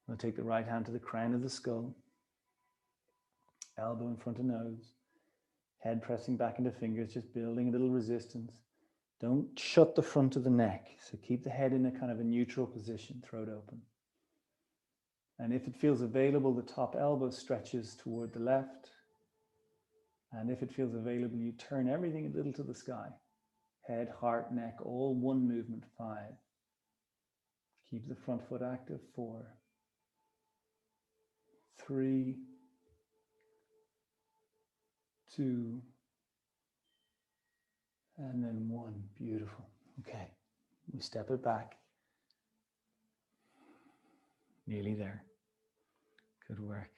We'll take the right hand to the crown of the skull. Elbow in front of nose. Head pressing back into fingers, just building a little resistance. Don't shut the front of the neck. So keep the head in a kind of a neutral position, throat open. And if it feels available, the top elbow stretches toward the left. And if it feels available, you turn everything a little to the sky. Head, heart, neck, all one movement, 5. Keep the front foot active, 4. 3, 2, and then 1. Beautiful. Okay, we step it back. Nearly there. Good work.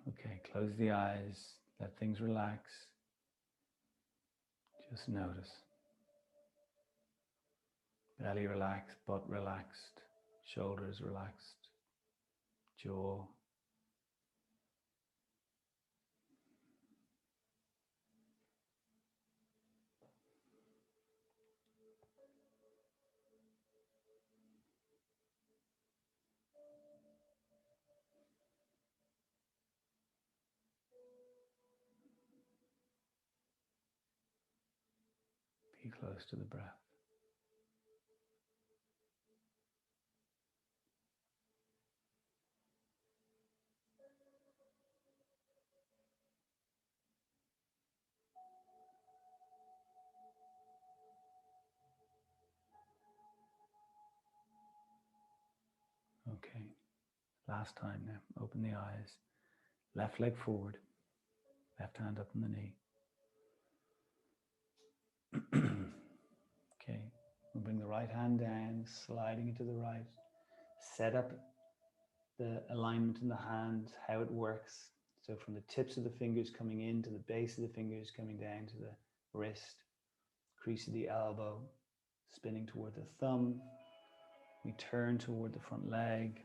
Okay, close the eyes, let things relax. Just notice. Belly relaxed, butt relaxed, shoulders relaxed, jaw. Be close to the breath. Okay, last time now. Open the eyes. Left leg forward. Left hand up on the knee. Okay, we'll bring the right hand down, sliding it to the right. Set up the alignment in the hand, how it works. So from the tips of the fingers coming in to the base of the fingers coming down to the wrist, crease of the elbow, spinning toward the thumb. We turn toward the front leg,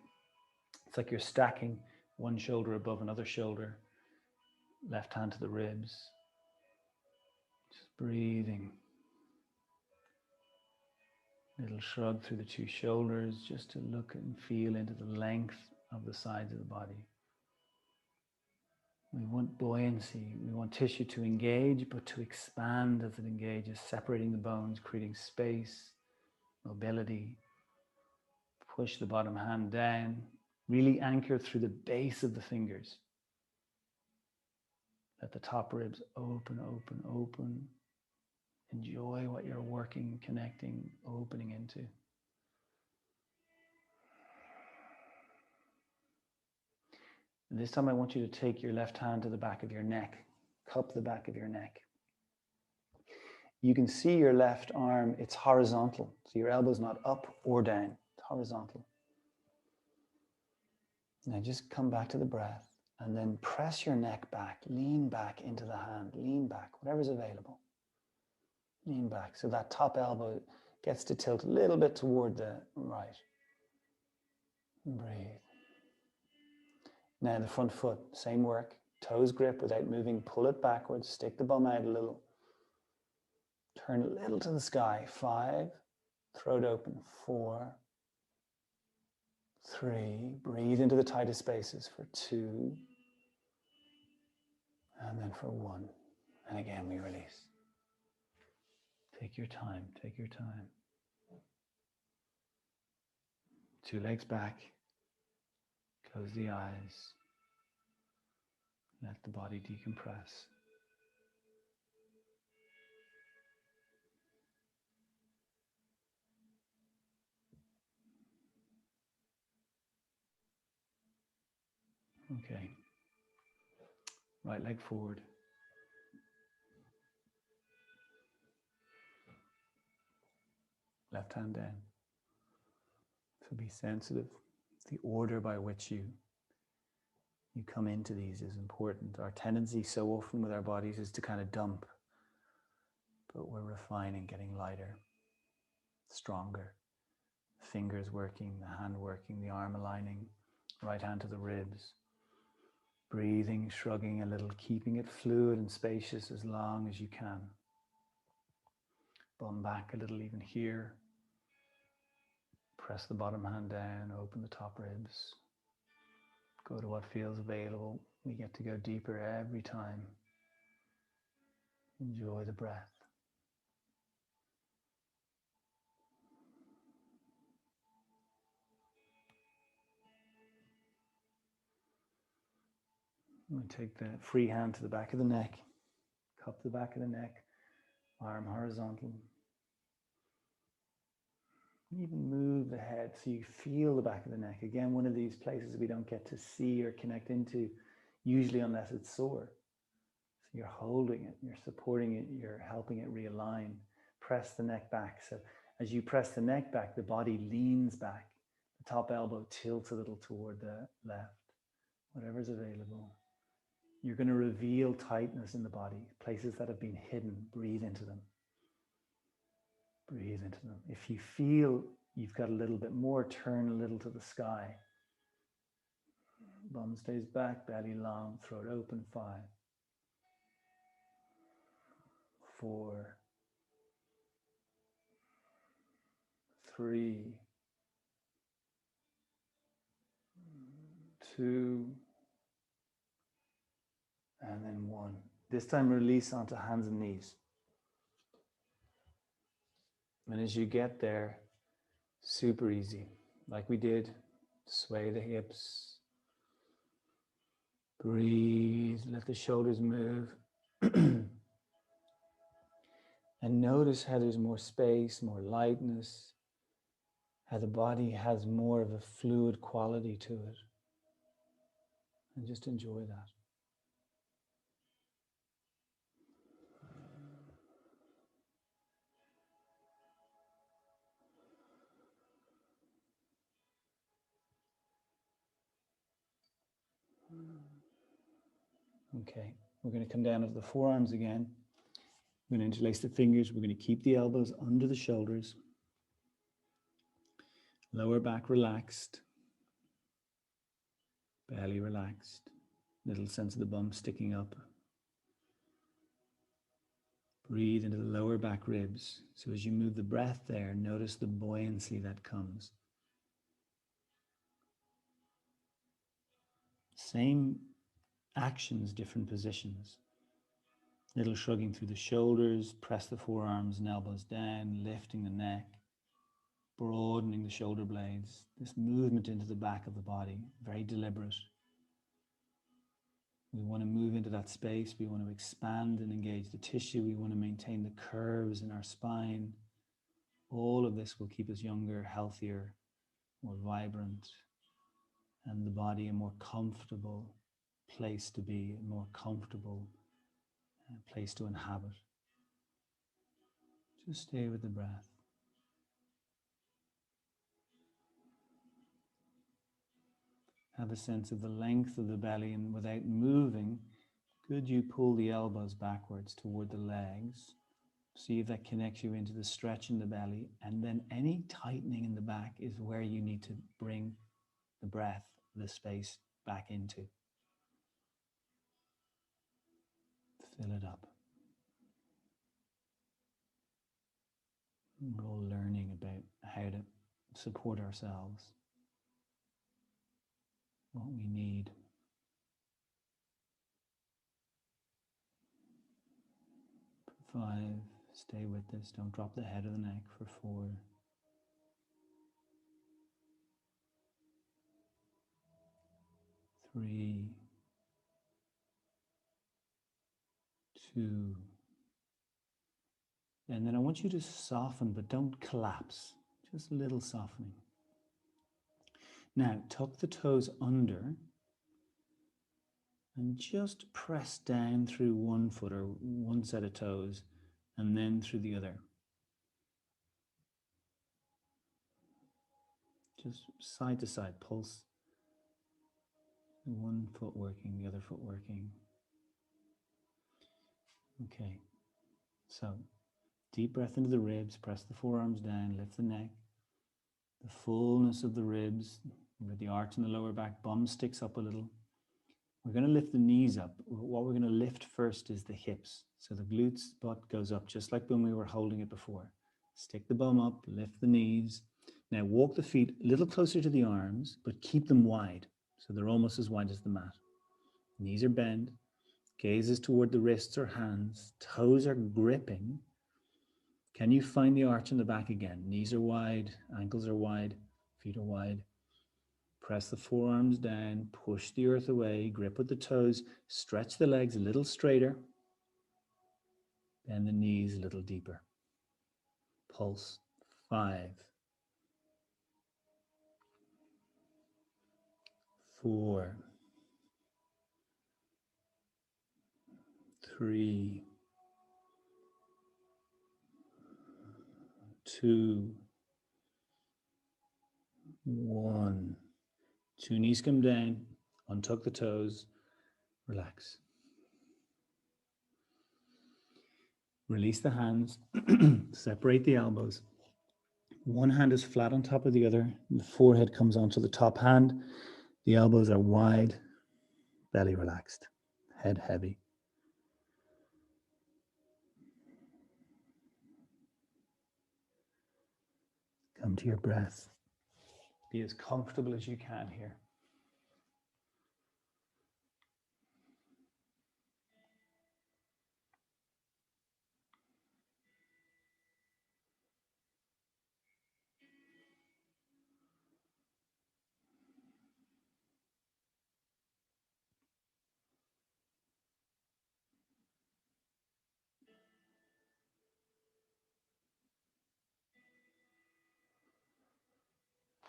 It's like you're stacking one shoulder above another shoulder, left hand to the ribs. Just breathing. Little shrug through the two shoulders just to look and feel into the length of the sides of the body. We want buoyancy. We want tissue to engage, but to expand as it engages, separating the bones, creating space, mobility. Push the bottom hand down. Really anchor through the base of the fingers. Let the top ribs open, open, open. Enjoy what you're working, connecting, opening into. And this time I want you to take your left hand to the back of your neck, cup the back of your neck. You can see your left arm, it's horizontal. So your elbow's not up or down, it's horizontal. Now just come back to the breath and then press your neck back, lean back into the hand, lean back, whatever's available. Lean back so that top elbow gets to tilt a little bit toward the right. Breathe. Now the front foot, same work. Toes grip without moving, pull it backwards, stick the bum out a little. Turn a little to the sky. 5, throat open. 4, 3, breathe into the tightest spaces for 2, and then for 1. And again we release. Take your time, take your time. 2 legs back. Close the eyes. Let the body decompress. Okay. Right leg forward. Left hand down. So be sensitive. The order by which you come into these is important. Our tendency so often with our bodies is to kind of dump, but we're refining, getting lighter, stronger. Fingers working, the hand working, the arm aligning, right hand to the ribs. Breathing, shrugging a little, keeping it fluid and spacious as long as you can. Bum back a little even here. Press the bottom hand down, open the top ribs. Go to what feels available. We get to go deeper every time. Enjoy the breath. We take the free hand to the back of the neck, cup the back of the neck, arm horizontal. Even move the head so you feel the back of the neck. Again, one of these places we don't get to see or connect into, usually unless it's sore. So you're holding it, you're supporting it, you're helping it realign. Press the neck back. So as you press the neck back, the body leans back. The top elbow tilts a little toward the left. Whatever's available. You're going to reveal tightness in the body, places that have been hidden. Breathe into them. Breathe into them. If you feel you've got a little bit more, turn a little to the sky. Bum stays back, belly long, throat open. 5, 4, 3, 2, and then 1. This time release onto hands and knees. And as you get there, super easy, like we did, sway the hips. Breathe, let the shoulders move. And notice how there's more space, more lightness, how the body has more of a fluid quality to it. And just enjoy that. Okay, we're going to come down to the forearms again. We're going to interlace the fingers. We're going to keep the elbows under the shoulders. Lower back relaxed. Belly relaxed. Little sense of the bum sticking up. Breathe into the lower back ribs. So as you move the breath there, notice the buoyancy that comes. Same actions, different positions. Little shrugging through the shoulders, press the forearms and elbows down, lifting the neck, broadening the shoulder blades. This movement into the back of the body, very deliberate. We want to move into that space. We want to expand and engage the tissue. We want to maintain the curves in our spine. All of this will keep us younger, healthier, more vibrant, and the body a more comfortable place to be, a more comfortable place to inhabit. Just stay with the breath. Have a sense of the length of the belly, and without moving, could you pull the elbows backwards toward the legs? See if that connects you into the stretch in the belly, and then any tightening in the back is where you need to bring the breath, the space back into. Fill it up. We're all learning about how to support ourselves, what we need. For 5, stay with this. Don't drop the head of the neck. For 4, 3, 2, and then I want you to soften, but don't collapse. Just a little softening. Now, tuck the toes under and just press down through one foot or one set of toes and then through the other. Just side to side, pulse. One foot working, the other foot working. Okay, so deep breath into the ribs, press the forearms down, lift the neck. The fullness of the ribs, with the arch in the lower back, bum sticks up a little. We're going to lift the knees up. What we're going to lift first is the hips. So the glutes butt goes up, just like when we were holding it before. Stick the bum up, lift the knees. Now walk the feet a little closer to the arms, but keep them wide. So they're almost as wide as the mat. Knees are bent, gaze is toward the wrists or hands, toes are gripping. Can you find the arch in the back again? Knees are wide, ankles are wide, feet are wide. Press the forearms down, push the earth away, grip with the toes, stretch the legs a little straighter, bend the knees a little deeper. Pulse. 5, 4, 3, 2, 1. 2 knees come down, untuck the toes, relax. Release the hands, separate the elbows. One hand is flat on top of the other. The forehead comes onto the top hand. The elbows are wide, belly relaxed, head heavy. Come to your breath. Be as comfortable as you can here.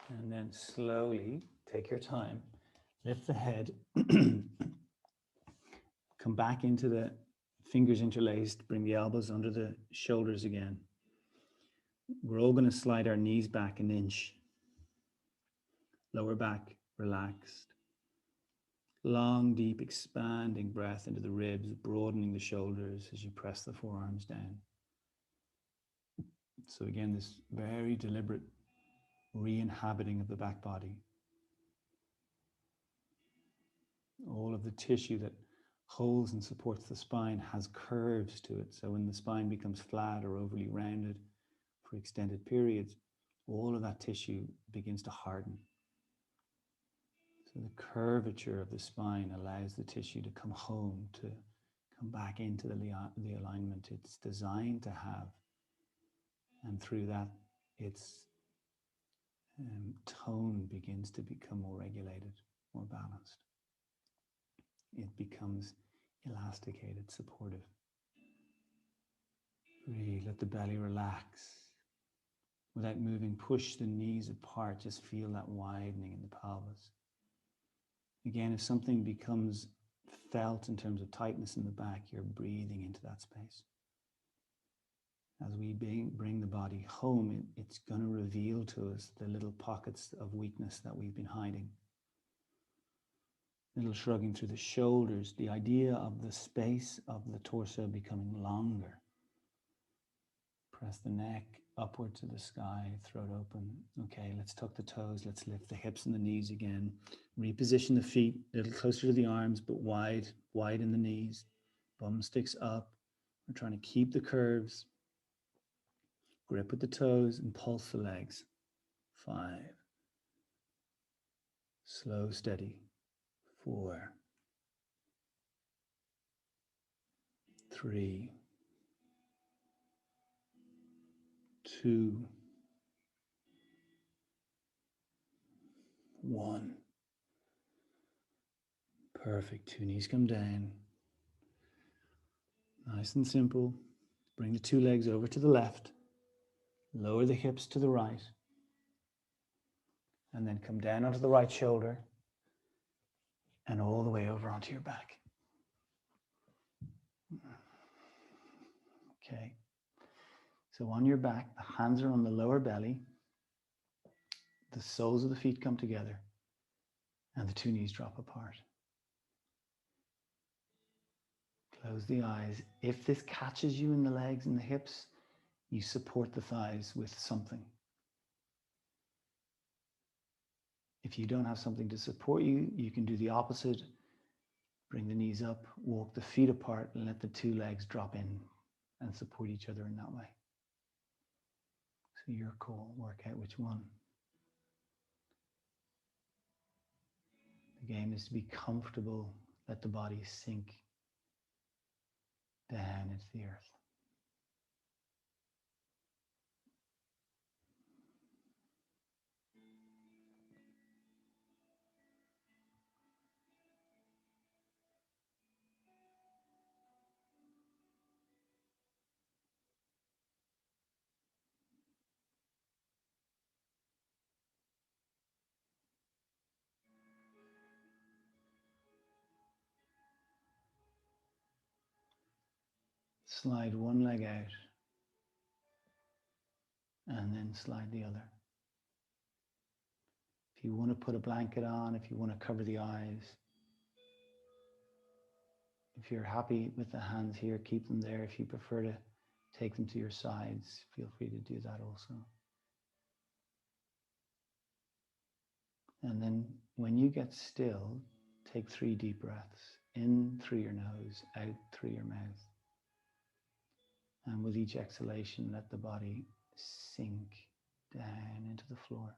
And then slowly, take your time, lift the head, come back into the fingers interlaced, bring the elbows under the shoulders again. We're all going to slide our knees back an inch. Lower back relaxed. Long, deep, expanding breath into the ribs, broadening the shoulders as you press the forearms down. So again, this very deliberate re-inhabiting of the back body. All of the tissue that holds and supports the spine has curves to it. So when the spine becomes flat or overly rounded for extended periods, all of that tissue begins to harden. So the curvature of the spine allows the tissue to come home, to come back into the alignment it's designed to have. And through that, its tone begins to become more regulated, more balanced. It becomes elasticated, supportive. Breathe, let the belly relax. Without moving, push the knees apart. Just feel that widening in the pelvis. Again, if something becomes felt in terms of tightness in the back, you're breathing into that space. As we bring the body home, it's going to reveal to us the little pockets of weakness that we've been hiding. Little shrugging through the shoulders, the idea of the space of the torso becoming longer. Press the neck upward to the sky, throat open. Okay, let's tuck the toes, let's lift the hips and the knees again. Reposition the feet a little closer to the arms, but wide in the knees. Bum sticks up. We're trying to keep the curves. Grip with the toes and pulse the legs. 5. Slow, steady. 4. 3. 2. 1. Perfect. 2 knees come down. Nice and simple. Bring the 2 legs over to the left. Lower the hips to the right. And then come down onto the right shoulder and all the way over onto your back. Okay. So on your back, the hands are on the lower belly. The soles of the feet come together and the 2 knees drop apart. Close the eyes. If this catches you in the legs and the hips, you support the thighs with something. If you don't have something to support you, you can do the opposite. Bring the knees up, walk the feet apart, and let the 2 legs drop in and support each other in that way. So your call, work out which one. The game is to be comfortable, let the body sink down into the earth. Slide one leg out and then slide the other. If you want to put a blanket on, if you want to cover the eyes, if you're happy with the hands here, keep them there. If you prefer to take them to your sides, feel free to do that also. And then when you get still, take 3 deep breaths. In through your nose, out through your mouth. And with each exhalation, let the body sink down into the floor.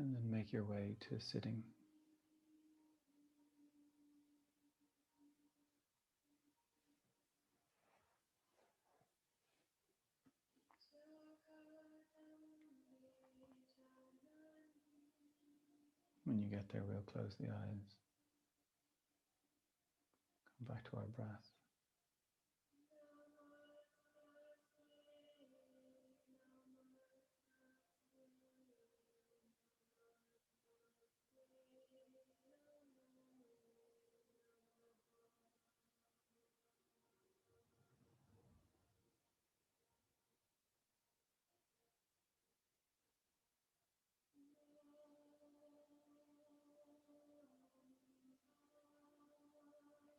And then make your way to sitting. When you get there, we'll close the eyes. Come back to our breath.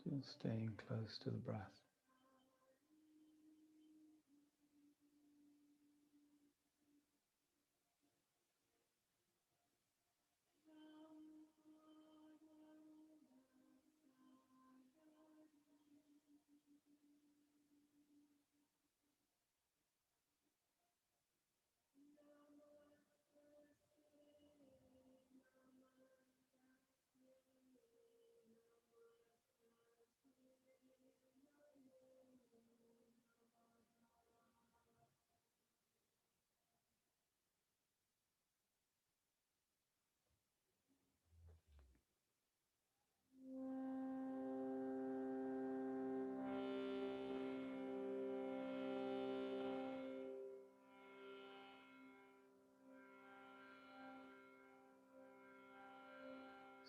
Just staying close to the breath.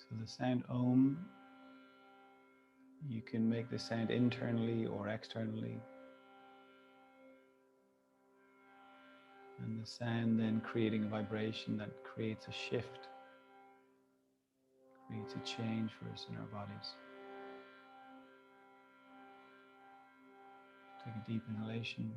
So the sound Om, you can make the sound internally or externally. And the sound then creating a vibration that creates a shift, creates a change for us in our bodies. Take a deep inhalation.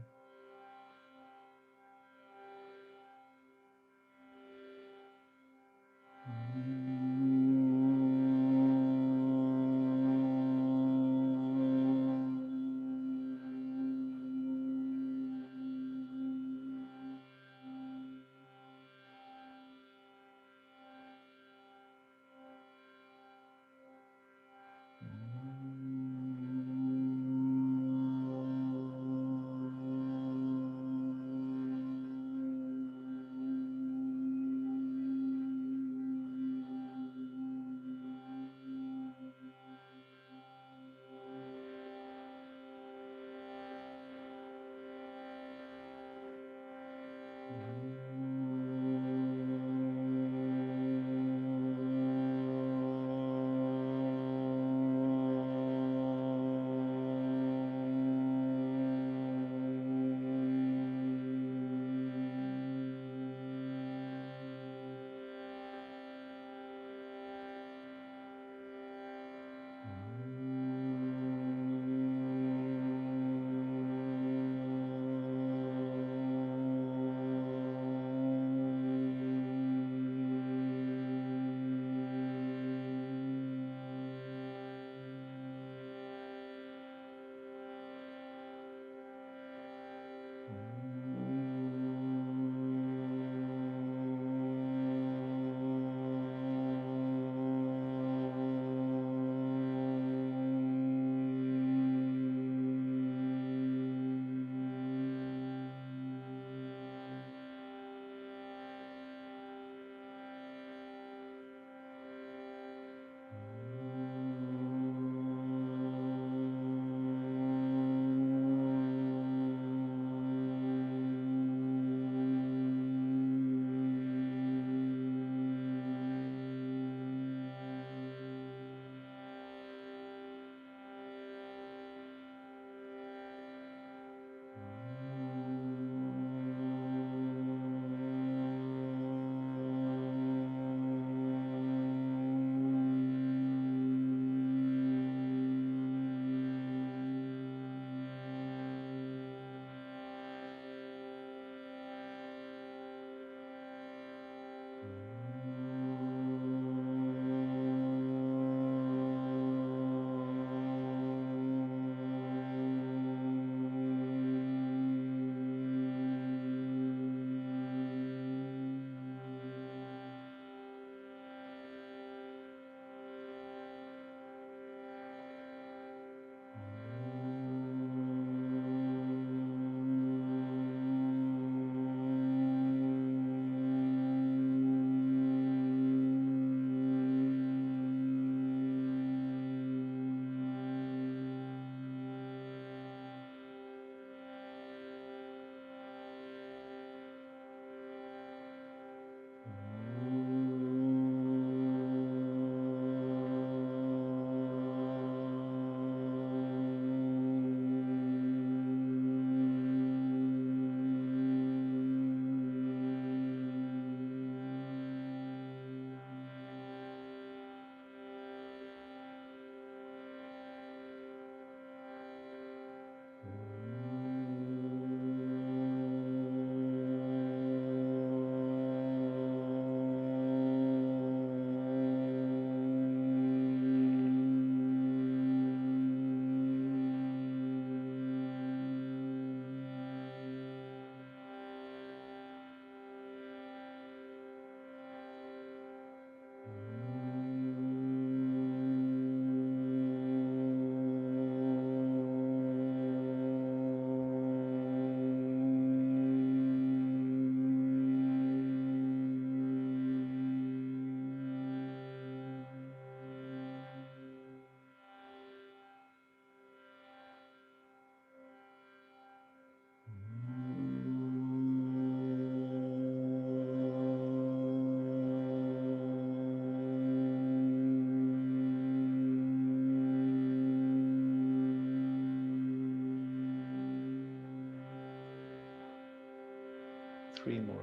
3 more.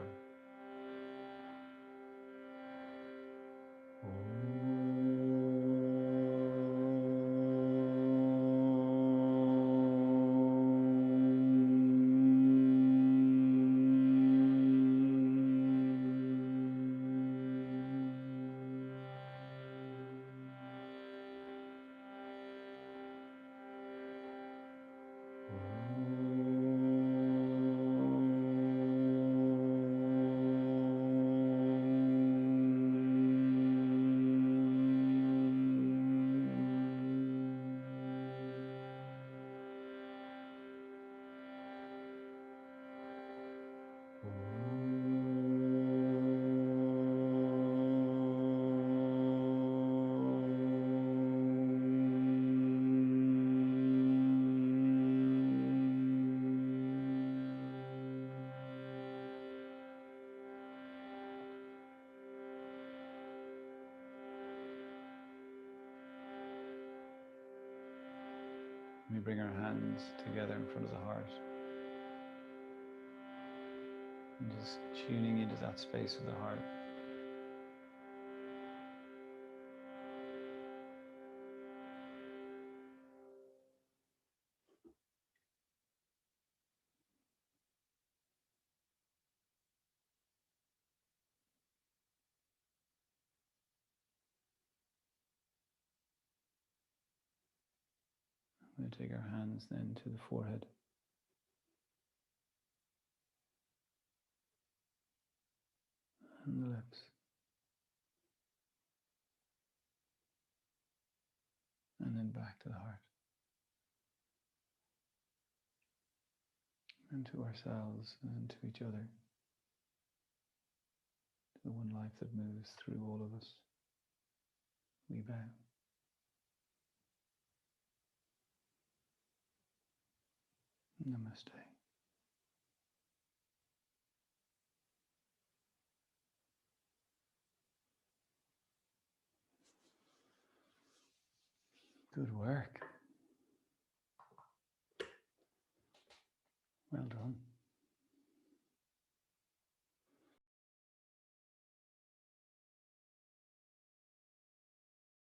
We bring our hands together in front of the heart. And just tuning into that space of the heart. We take our hands then to the forehead. And the lips. And then back to the heart. And to ourselves and to each other. To the one life that moves through all of us. We bow. Namaste. Good work. Well done.